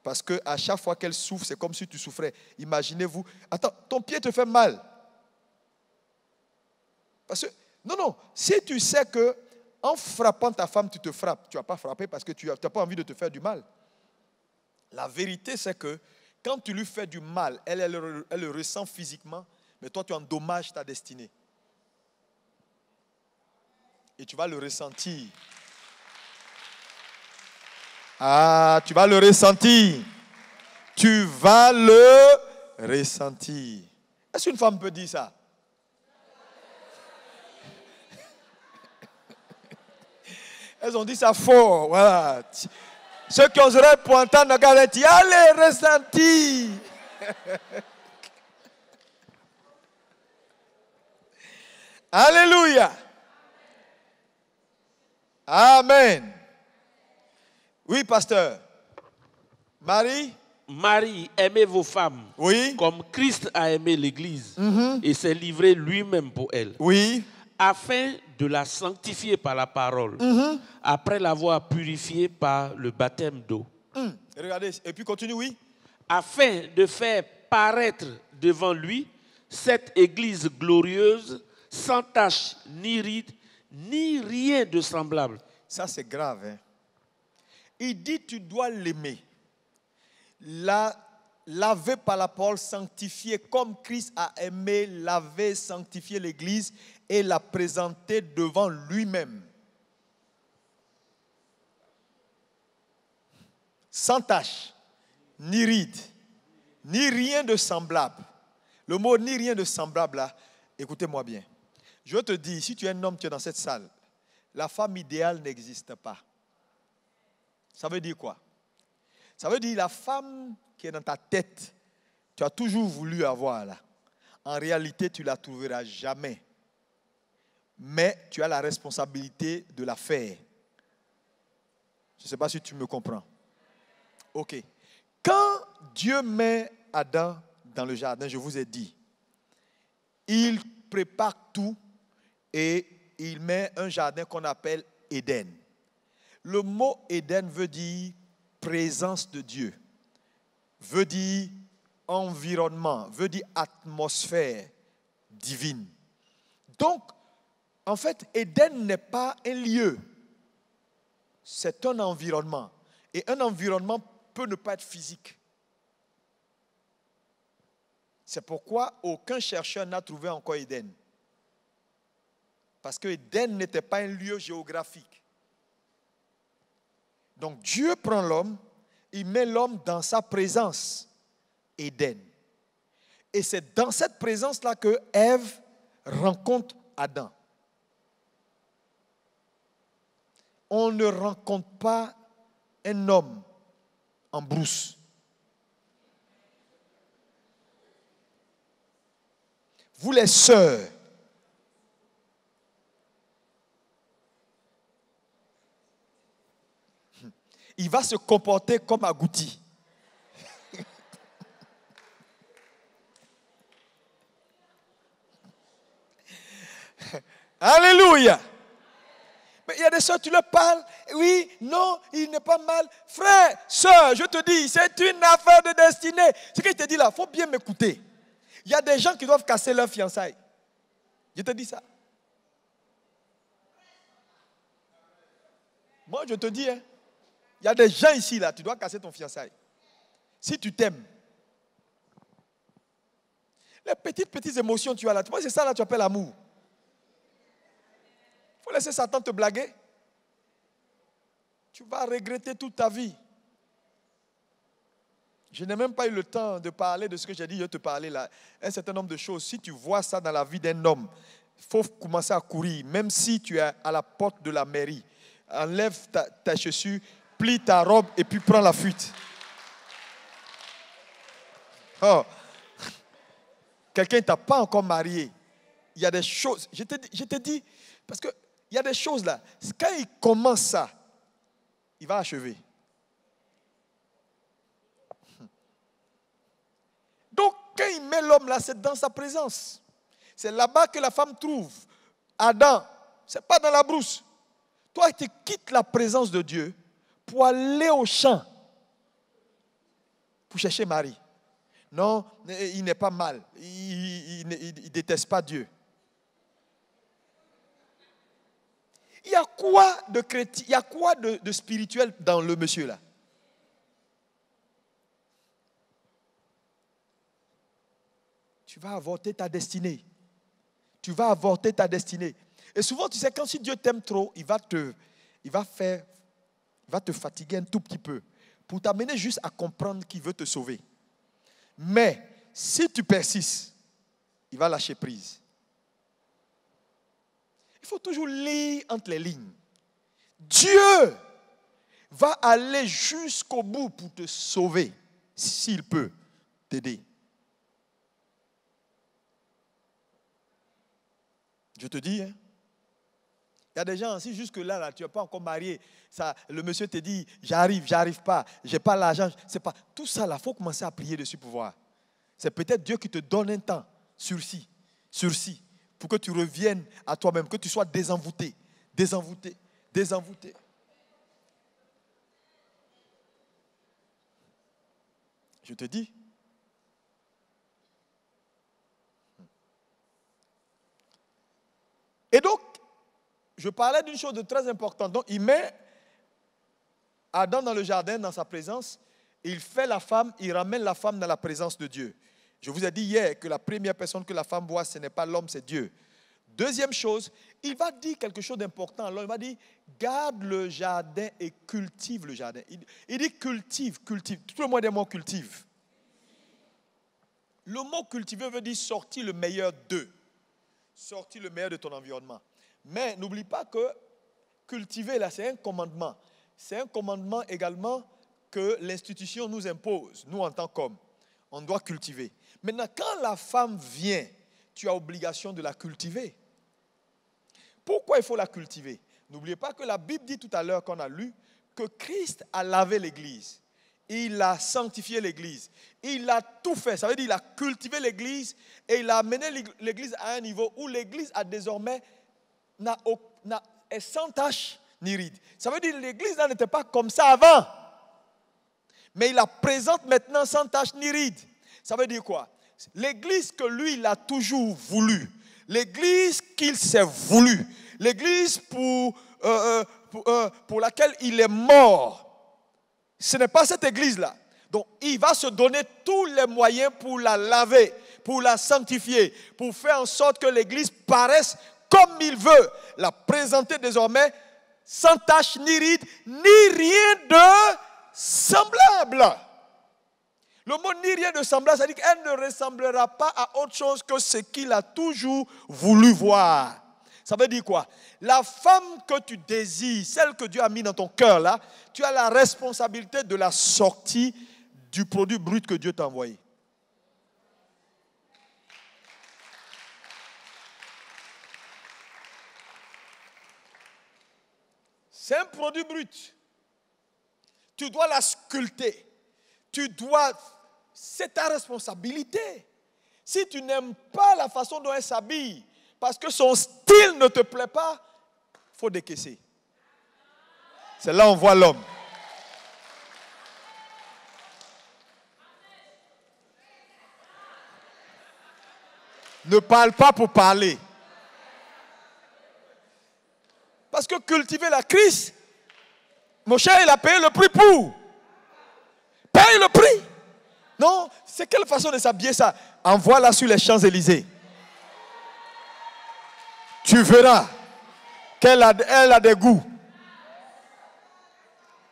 Parce qu'à chaque fois qu'elle souffre, c'est comme si tu souffrais. Imaginez-vous. Attends, ton pied te fait mal. Parce que, non, si tu sais que en frappant ta femme, tu te frappes, tu ne vas pas frapper parce que tu n'as pas envie de te faire du mal. La vérité, c'est que quand tu lui fais du mal, elle le ressent physiquement, mais toi, tu endommages ta destinée. Et tu vas le ressentir. Ah, tu vas le ressentir. Tu vas le ressentir. Est-ce qu'une femme peut dire ça? Elles ont dit ça fort. Voilà. Ceux qui oseraient pour entendre, regardez, tu as les ressentis. Alléluia. Amen. Oui, pasteur. Marie? Marie, aimez vos femmes Oui. comme Christ a aimé l'Église et s'est livré lui-même pour elle, Oui. afin de la sanctifier par la parole, après l'avoir purifiée par le baptême d'eau, Regardez, et puis continue, oui. afin de faire paraître devant lui cette Église glorieuse, sans tache, ni ride, ni rien de semblable. Ça, c'est grave. Hein? Il dit, tu dois l'aimer. La laver par la parole, sanctifier comme Christ a aimé laver, sanctifier l'Église et la présenter devant lui-même. Sans tache, ni ride, ni rien de semblable. Le mot ni rien de semblable là, écoutez-moi bien. Je te dis, si tu es un homme, tu es dans cette salle, la femme idéale n'existe pas. Ça veut dire quoi? Ça veut dire la femme qui est dans ta tête, tu as toujours voulu avoir là. En réalité, tu ne la trouveras jamais. Mais tu as la responsabilité de la faire. Je ne sais pas si tu me comprends. Ok. Quand Dieu met Adam dans le jardin, je vous ai dit, il prépare tout et il met un jardin qu'on appelle Éden. Le mot Éden veut dire présence de Dieu, veut dire environnement, veut dire atmosphère divine. Donc, en fait, Éden n'est pas un lieu, c'est un environnement. Et un environnement peut ne pas être physique. C'est pourquoi aucun chercheur n'a trouvé encore Éden. Parce que Éden n'était pas un lieu géographique. Donc Dieu prend l'homme, il met l'homme dans sa présence, Éden. Et c'est dans cette présence-là que Ève rencontre Adam. On ne rencontre pas un homme en brousse. Vous les sœurs, il va se comporter comme Agouti. Alléluia. Mais il y a des soeurs, tu leur parles, oui, non, il n'est pas mal. Frère, soeur, je te dis, c'est une affaire de destinée. Ce que je te dis là, il faut bien m'écouter. Il y a des gens qui doivent casser leur fiançailles. Je te dis ça. Moi, je te dis, hein, il y a des gens ici, là, tu dois casser ton fiançailles. Si tu t'aimes. Les petites émotions que tu as là, tu vois, c'est ça là tu appelles l'amour. Il faut laisser Satan te blaguer. Tu vas regretter toute ta vie. Je n'ai même pas eu le temps de parler de ce que j'ai dit, je vais te parler là. Un certain nombre de choses. Si tu vois ça dans la vie d'un homme, il faut commencer à courir. Même si tu es à la porte de la mairie, enlève ta chaussure, plie ta robe et puis prends la fuite. Oh. Quelqu'un ne t'a pas encore marié. Il y a des choses. Je te dis, parce qu'il y a des choses là. Quand il commence ça, il va achever. Donc, quand il met l'homme là, c'est dans sa présence. C'est là-bas que la femme trouve Adam. Ce n'est pas dans la brousse. Toi, tu quittes la présence de Dieu pour aller au champ pour chercher Marie. Non, il n'est pas mal. Il ne déteste pas Dieu. Il y a quoi de chrétien, il y a quoi de spirituel dans le monsieur là? Tu vas avorter ta destinée. Tu vas avorter ta destinée. Et souvent, tu sais, quand si Dieu t'aime trop, il va te fatiguer un tout petit peu pour t'amener juste à comprendre qu'il veut te sauver. Mais si tu persistes, il va lâcher prise. Il faut toujours lire entre les lignes. Dieu va aller jusqu'au bout pour te sauver, s'il peut t'aider. Je te dis, hein, Il y a des gens, si jusque-là, là, tu n'es pas encore marié, ça, le monsieur te dit, j'arrive pas, je n'ai pas l'argent. C'est pas, tout ça, il faut commencer à prier dessus pour voir. C'est peut-être Dieu qui te donne un temps, sursis, pour que tu reviennes à toi-même, que tu sois désenvoûté. Je te dis. Et donc, je parlais d'une chose de très importante. Donc, il met Adam dans le jardin, dans sa présence. Il fait la femme, il ramène la femme dans la présence de Dieu. Je vous ai dit hier que la première personne que la femme voit, ce n'est pas l'homme, c'est Dieu. Deuxième chose, il va dire quelque chose d'important. Alors, il va dire, garde le jardin et cultive le jardin. Il dit cultive. Tout le monde dit mot cultive. Le mot cultiver veut dire sortir le meilleur d'eux. Sortir le meilleur de ton environnement. Mais n'oublie pas que cultiver, là, c'est un commandement. C'est un commandement également que l'institution nous impose, nous en tant qu'hommes. On doit cultiver. Maintenant, quand la femme vient, tu as obligation de la cultiver. Pourquoi il faut la cultiver? N'oubliez pas que la Bible dit tout à l'heure qu'on a lu que Christ a lavé l'Église. Il a sanctifié l'Église. Il a tout fait. Ça veut dire qu'il a cultivé l'Église et il a amené l'Église à un niveau où l'Église a désormais est sans tache ni ride. Ça veut dire que l'Église n'était pas comme ça avant. Mais il la présente maintenant sans tache ni ride. Ça veut dire quoi? L'Église que lui, il a toujours voulu. L'Église qu'il s'est voulu. L'Église pour laquelle il est mort. Ce n'est pas cette Église-là. Donc, il va se donner tous les moyens pour la laver, pour la sanctifier, pour faire en sorte que l'Église paraisse comme il veut. La présenter désormais sans tache ni ride, ni rien de semblable. Le mot ni rien de semblable, ça dit qu'elle ne ressemblera pas à autre chose que ce qu'il a toujours voulu voir. Ça veut dire quoi? La femme que tu désires, celle que Dieu a mis dans ton cœur là, tu as la responsabilité de la sortie du produit brut que Dieu t'a envoyé. C'est un produit brut. Tu dois la sculpter. C'est ta responsabilité. Si tu n'aimes pas la façon dont elle s'habille, parce que son style ne te plaît pas, il faut décaisser. C'est là où on voit l'homme. Ne parle pas pour parler. Parce que cultiver la crise, mon cher, il a payé le prix pour. Paye le prix. Non, c'est quelle façon de s'habiller ça? Envoie-la sur les Champs-Élysées. Tu verras qu'elle a des goûts.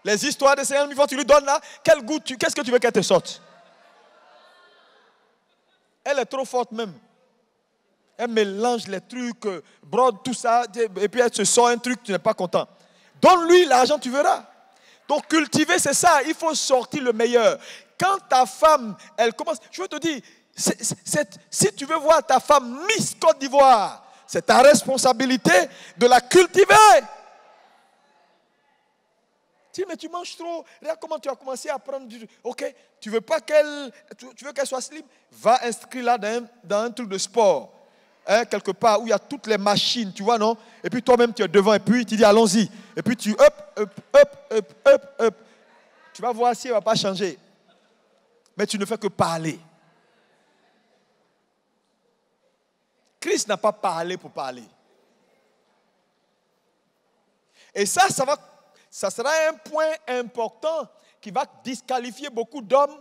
Les histoires de Seigneur, tu lui donnes là, quel goût qu'est-ce que tu veux qu'elle te sorte? Elle est trop forte même. Elle mélange les trucs, brode tout ça, et puis elle se sort un truc, tu n'es pas content. Donne-lui l'argent, tu verras. Donc cultiver, c'est ça, il faut sortir le meilleur. Quand ta femme, elle commence, je veux te dire, si tu veux voir ta femme Miss Côte d'Ivoire, c'est ta responsabilité de la cultiver. Tu dis, mais tu manges trop. Regarde comment tu as commencé à prendre du... Ok, tu veux pas tu veux qu'elle soit slim? Va inscrire là dans un truc de sport. Hein, quelque part où il y a toutes les machines, tu vois, non? Et puis toi-même, tu es devant et puis tu dis, allons-y. Et puis tu up. Tu vas voir si elle ne va pas changer. Mais tu ne fais que parler. Christ n'a pas parlé pour parler. Et ça sera un point important qui va disqualifier beaucoup d'hommes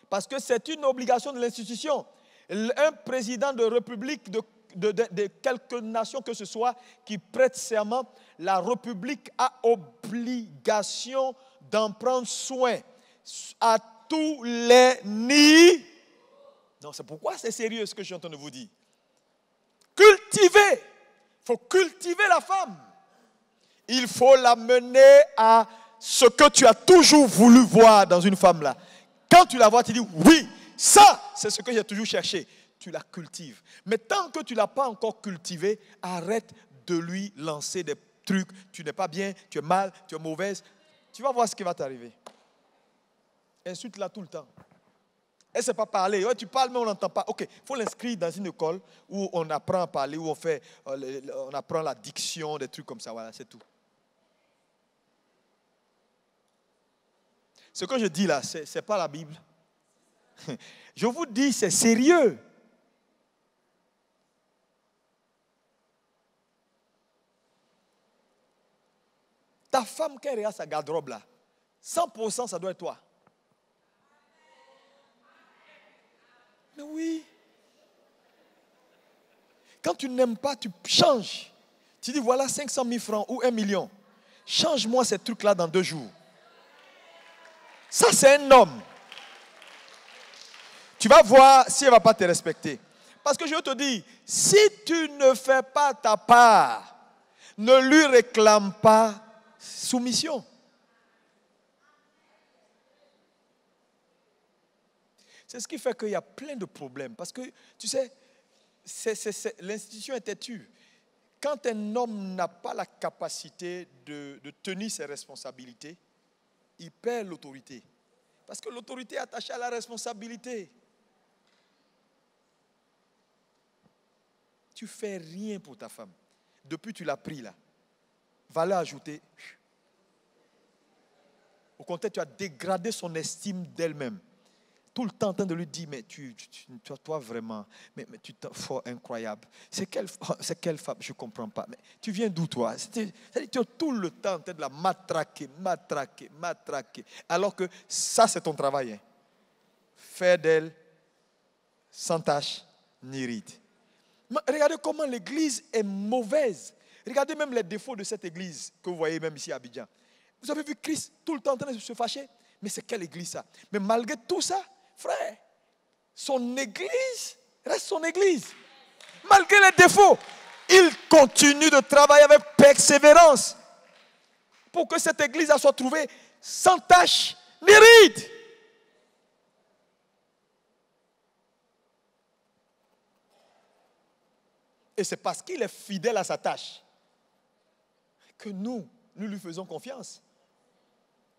parce que c'est une obligation de l'institution. Un président de république de quelque nation que ce soit qui prête serment, la République a obligation d'en prendre soin à tous les nids. Non, c'est pourquoi c'est sérieux ce que je suis en train de vous dire. Cultiver, il faut cultiver la femme. Il faut la mener à ce que tu as toujours voulu voir dans une femme là. Quand tu la vois, tu dis oui, ça, c'est ce que j'ai toujours cherché. Tu la cultives. Mais tant que tu ne l'as pas encore cultivée, arrête de lui lancer des trucs, tu n'es pas bien, tu es mal, tu es mauvaise. Tu vas voir ce qui va t'arriver. Insulte-la tout le temps. Elle ne sait pas parler. Ouais, tu parles, mais on n'entend pas. Ok, il faut l'inscrire dans une école où on apprend à parler, où on apprend la diction, des trucs comme ça. Voilà, c'est tout. Ce que je dis là, ce n'est pas la Bible. Je vous dis, c'est sérieux. Ta femme, quand elle regarde sa garde-robe là, 100% ça doit être toi. Mais oui. Quand tu n'aimes pas, tu changes. Tu dis voilà 500 000 francs ou 1 million. Change-moi ces trucs-là dans 2 jours. Ça, c'est un homme. Tu vas voir si elle ne va pas te respecter. Parce que je te dis, si tu ne fais pas ta part, ne lui réclame pas soumission. C'est ce qui fait qu'il y a plein de problèmes. Parce que, tu sais, l'institution est têtue. Quand un homme n'a pas la capacité de tenir ses responsabilités, il perd l'autorité. Parce que l'autorité est attachée à la responsabilité. Tu ne fais rien pour ta femme. Depuis que tu l'as pris là, valeur ajoutée. Au contraire, tu as dégradé son estime d'elle-même. Tout le temps en train de lui dire, mais toi vraiment, mais tu es fort incroyable. C'est quelle femme, je ne comprends pas. Mais tu viens d'où toi? C'est-à-dire, tu es tout le temps en train de la matraquer. Alors que ça, c'est ton travail. Hein. Faire d'elle sans tache ni ride. Regardez comment l'église est mauvaise. Regardez même les défauts de cette église que vous voyez même ici à Abidjan. Vous avez vu Christ tout le temps en train de se fâcher? Mais c'est quelle église ça? Mais malgré tout ça, frère, son église reste son église. Malgré les défauts, il continue de travailler avec persévérance pour que cette église soit trouvée sans tache ni ride. Et c'est parce qu'il est fidèle à sa tâche que nous lui faisons confiance.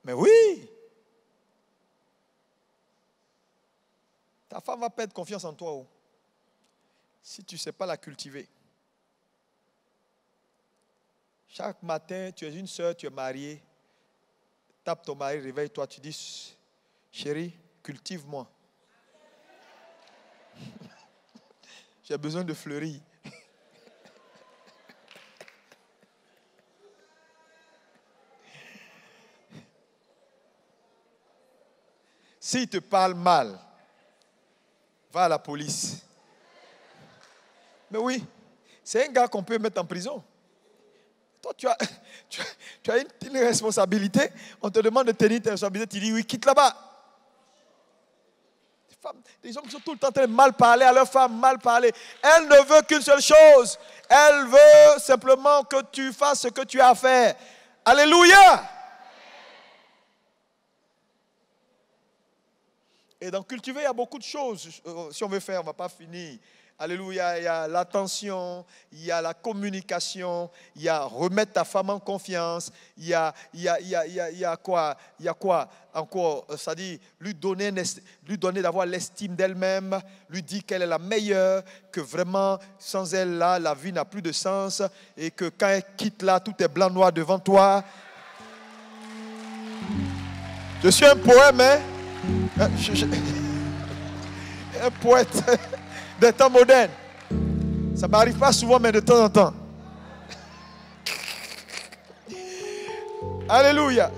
Mais oui, ta femme va perdre confiance en toi si tu ne sais pas la cultiver. Chaque matin, tu es une soeur, tu es mariée, tape ton mari, réveille-toi, tu dis, chérie, cultive-moi. J'ai besoin de fleurir. S'il te parle mal, va à la police. Mais oui, c'est un gars qu'on peut mettre en prison. Toi, tu as une responsabilité. On te demande de tenir tes responsabilités. Tu dis oui, quitte là-bas. Les hommes qui sont tout le temps en train de mal parler à leur femme, mal parler. Elle ne veut qu'une seule chose. Elle veut simplement que tu fasses ce que tu as à faire. Alléluia! Et dans cultiver, il y a beaucoup de choses. Si on veut faire, on ne va pas finir. Alléluia, il y a l'attention, il y a la communication, il y a remettre ta femme en confiance, il y a quoi encore, c'est-à-dire lui donner d'avoir l'estime d'elle-même, lui dire qu'elle est la meilleure, que vraiment, sans elle là, la vie n'a plus de sens, et que quand elle quitte là, tout est blanc noir devant toi. Je suis un poème, hein? Un poète des temps modernes. Ça ne m'arrive pas souvent, mais de temps en temps. Alléluia.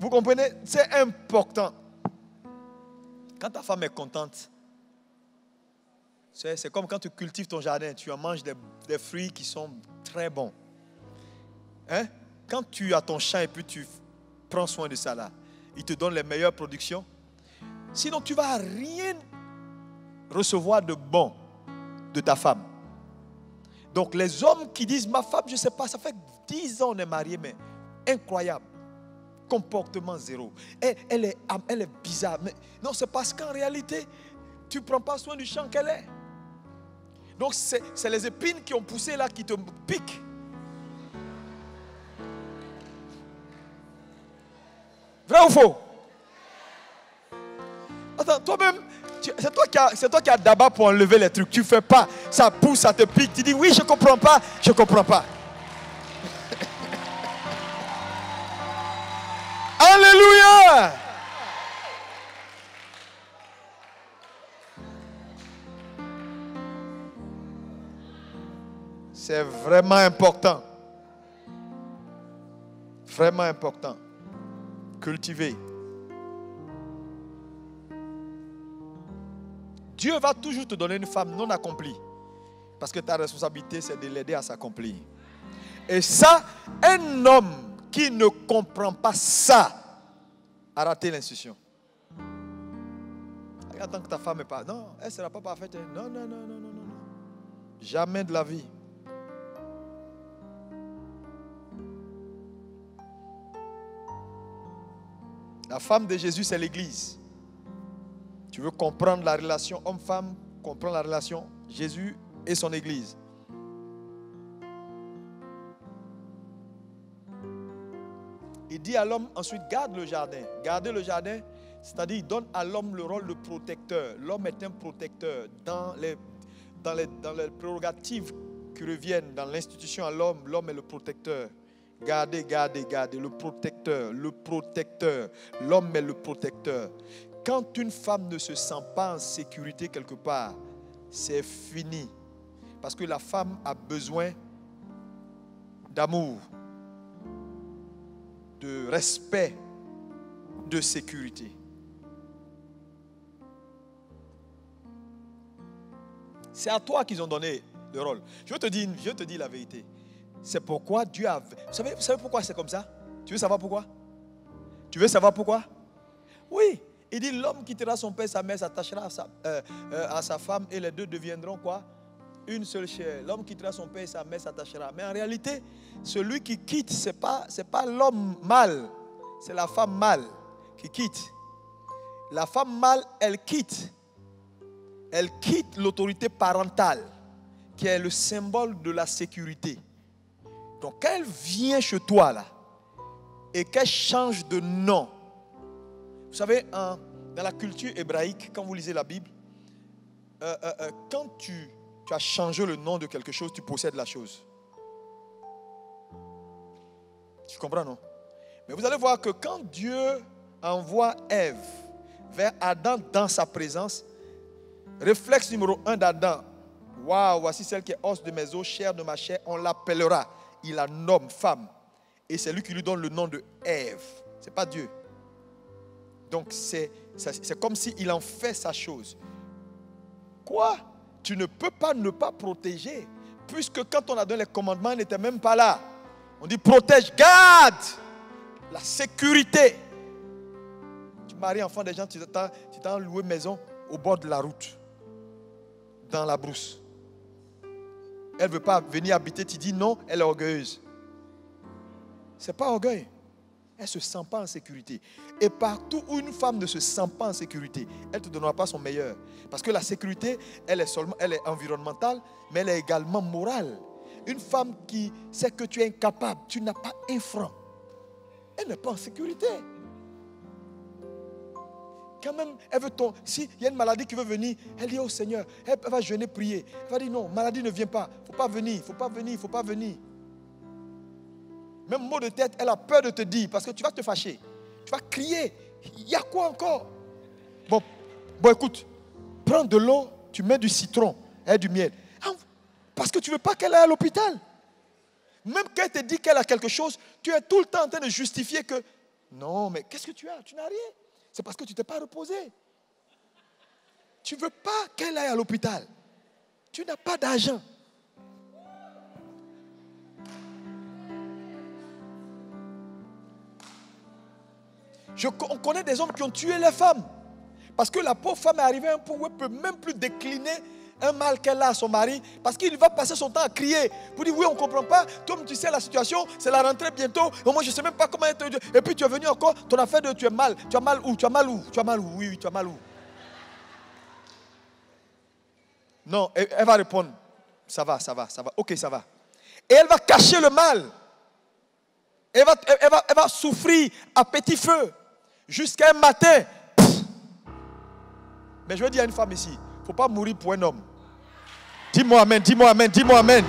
Vous comprenez? C'est important. Quand ta femme est contente, c'est comme quand tu cultives ton jardin, tu en manges des fruits qui sont très bons. Hein? Quand tu as ton champ et puis tu prends soin de ça là, il te donne les meilleures productions. Sinon, tu ne vas rien recevoir de bon de ta femme. Donc, les hommes qui disent, ma femme, je ne sais pas, ça fait 10 ans qu'on est mariés, mais incroyable. Comportement zéro. Elle est bizarre. Mais non, c'est parce qu'en réalité, tu ne prends pas soin du champ qu'elle est. Donc, c'est les épines qui ont poussé là qui te piquent. Vrai ou faux? Attends, toi-même, c'est toi qui as d'abord pour enlever les trucs. Tu ne fais pas. Ça pousse, ça te pique. Tu dis oui, je ne comprends pas. Je ne comprends pas. Alléluia! C'est vraiment important. Vraiment important. Cultiver. Dieu va toujours te donner une femme non accomplie. Parce que ta responsabilité, c'est de l'aider à s'accomplir. Et ça, un homme qui ne comprend pas ça a raté l'institution. Attends que ta femme n'est pas. Non, elle ne sera pas parfaite. Non, non, non, non, non, non. Jamais de la vie. La femme de Jésus, c'est l'Église. Tu veux comprendre la relation homme-femme, comprendre la relation Jésus et son Église. Il dit à l'homme ensuite, garde le jardin. Garder le jardin, c'est-à-dire il donne à l'homme le rôle de protecteur. L'homme est un protecteur dans les prérogatives qui reviennent dans l'institution à l'homme. L'homme est le protecteur. Gardez, gardez, gardez. Le protecteur, le protecteur. L'homme est le protecteur. Quand une femme ne se sent pas en sécurité quelque part, c'est fini. Parce que la femme a besoin d'amour, de respect, de sécurité. C'est à toi qu'ils ont donné le rôle. Je te dis la vérité. C'est pourquoi Dieu a... Vous savez pourquoi c'est comme ça? Tu veux savoir pourquoi? Tu veux savoir pourquoi? Oui. Il dit, l'homme quittera son père et sa mère, s'attachera à sa femme et les deux deviendront quoi? Une seule chair. L'homme quittera son père et sa mère, s'attachera. Mais en réalité, celui qui quitte, ce n'est pas l'homme mâle, c'est la femme mâle qui quitte. La femme mâle, elle quitte l'autorité parentale, qui est le symbole de la sécurité. Donc, quand elle vient chez toi, là, et qu'elle change de nom, vous savez, dans la culture hébraïque, quand vous lisez la Bible, quand tu as changé le nom de quelque chose, tu possèdes la chose. Tu comprends, non? Mais vous allez voir que quand Dieu envoie Ève vers Adam dans sa présence, réflexe numéro 1 d'Adam, waouh, voici celle qui est os de mes os, chair de ma chair, on l'appellera. Il la nomme femme. Et c'est lui qui lui donne le nom de Ève. Ce n'est pas Dieu. Donc c'est comme s'il en fait sa chose. Quoi? Tu ne peux pas ne pas protéger. Puisque quand on a donné les commandements, il n'était même pas là. On dit protège, garde la sécurité. Tu maries enfant des gens, tu t'as loué maison au bord de la route, dans la brousse. Elle ne veut pas venir habiter, tu dis non, elle est orgueilleuse. Ce n'est pas orgueil. Elle ne se sent pas en sécurité. Et partout où une femme ne se sent pas en sécurité, elle ne te donnera pas son meilleur. Parce que la sécurité, elle est environnementale, mais elle est également morale. Une femme qui sait que tu es incapable, tu n'as pas un franc, elle n'est pas en sécurité. Quand même, elle veut s'il y a une maladie qui veut venir, elle dit au Seigneur, elle va jeûner, prier. Elle va dire non, maladie ne vient pas. Il ne faut pas venir, il ne faut pas venir, il ne faut pas venir. Même mot de tête, elle a peur de te dire parce que tu vas te fâcher. Tu vas crier. Il y a quoi encore? Bon, écoute, prends de l'eau, tu mets du citron et du miel. Parce que tu ne veux pas qu'elle aille à l'hôpital. Même quand elle te dit qu'elle a quelque chose, tu es tout le temps en train de justifier que non, mais qu'est-ce que tu as? Tu n'as rien. C'est parce que tu ne t'es pas reposé. Tu ne veux pas qu'elle aille à l'hôpital. Tu n'as pas d'argent. On connaît des hommes qui ont tué les femmes. Parce que la pauvre femme est arrivée à un point où elle ne peut même plus décliner un mal qu'elle a à son mari. Parce qu'il va passer son temps à crier. Pour dire oui, on ne comprend pas. Toi, tu sais la situation, c'est la rentrée bientôt. Et moi, je ne sais même pas comment être. Et puis tu es venu encore, ton affaire de tu es mal. Tu as mal où? Tu as mal où? Tu as mal où? Oui, tu as mal où? Non, elle va répondre. Ça va. Ok, ça va. Et elle va cacher le mal. Elle va souffrir à petit feu. jusqu'à un matin. Mais je veux dire à une femme ici, il ne faut pas mourir pour un homme. Dis-moi amen, dis-moi amen, dis-moi amen.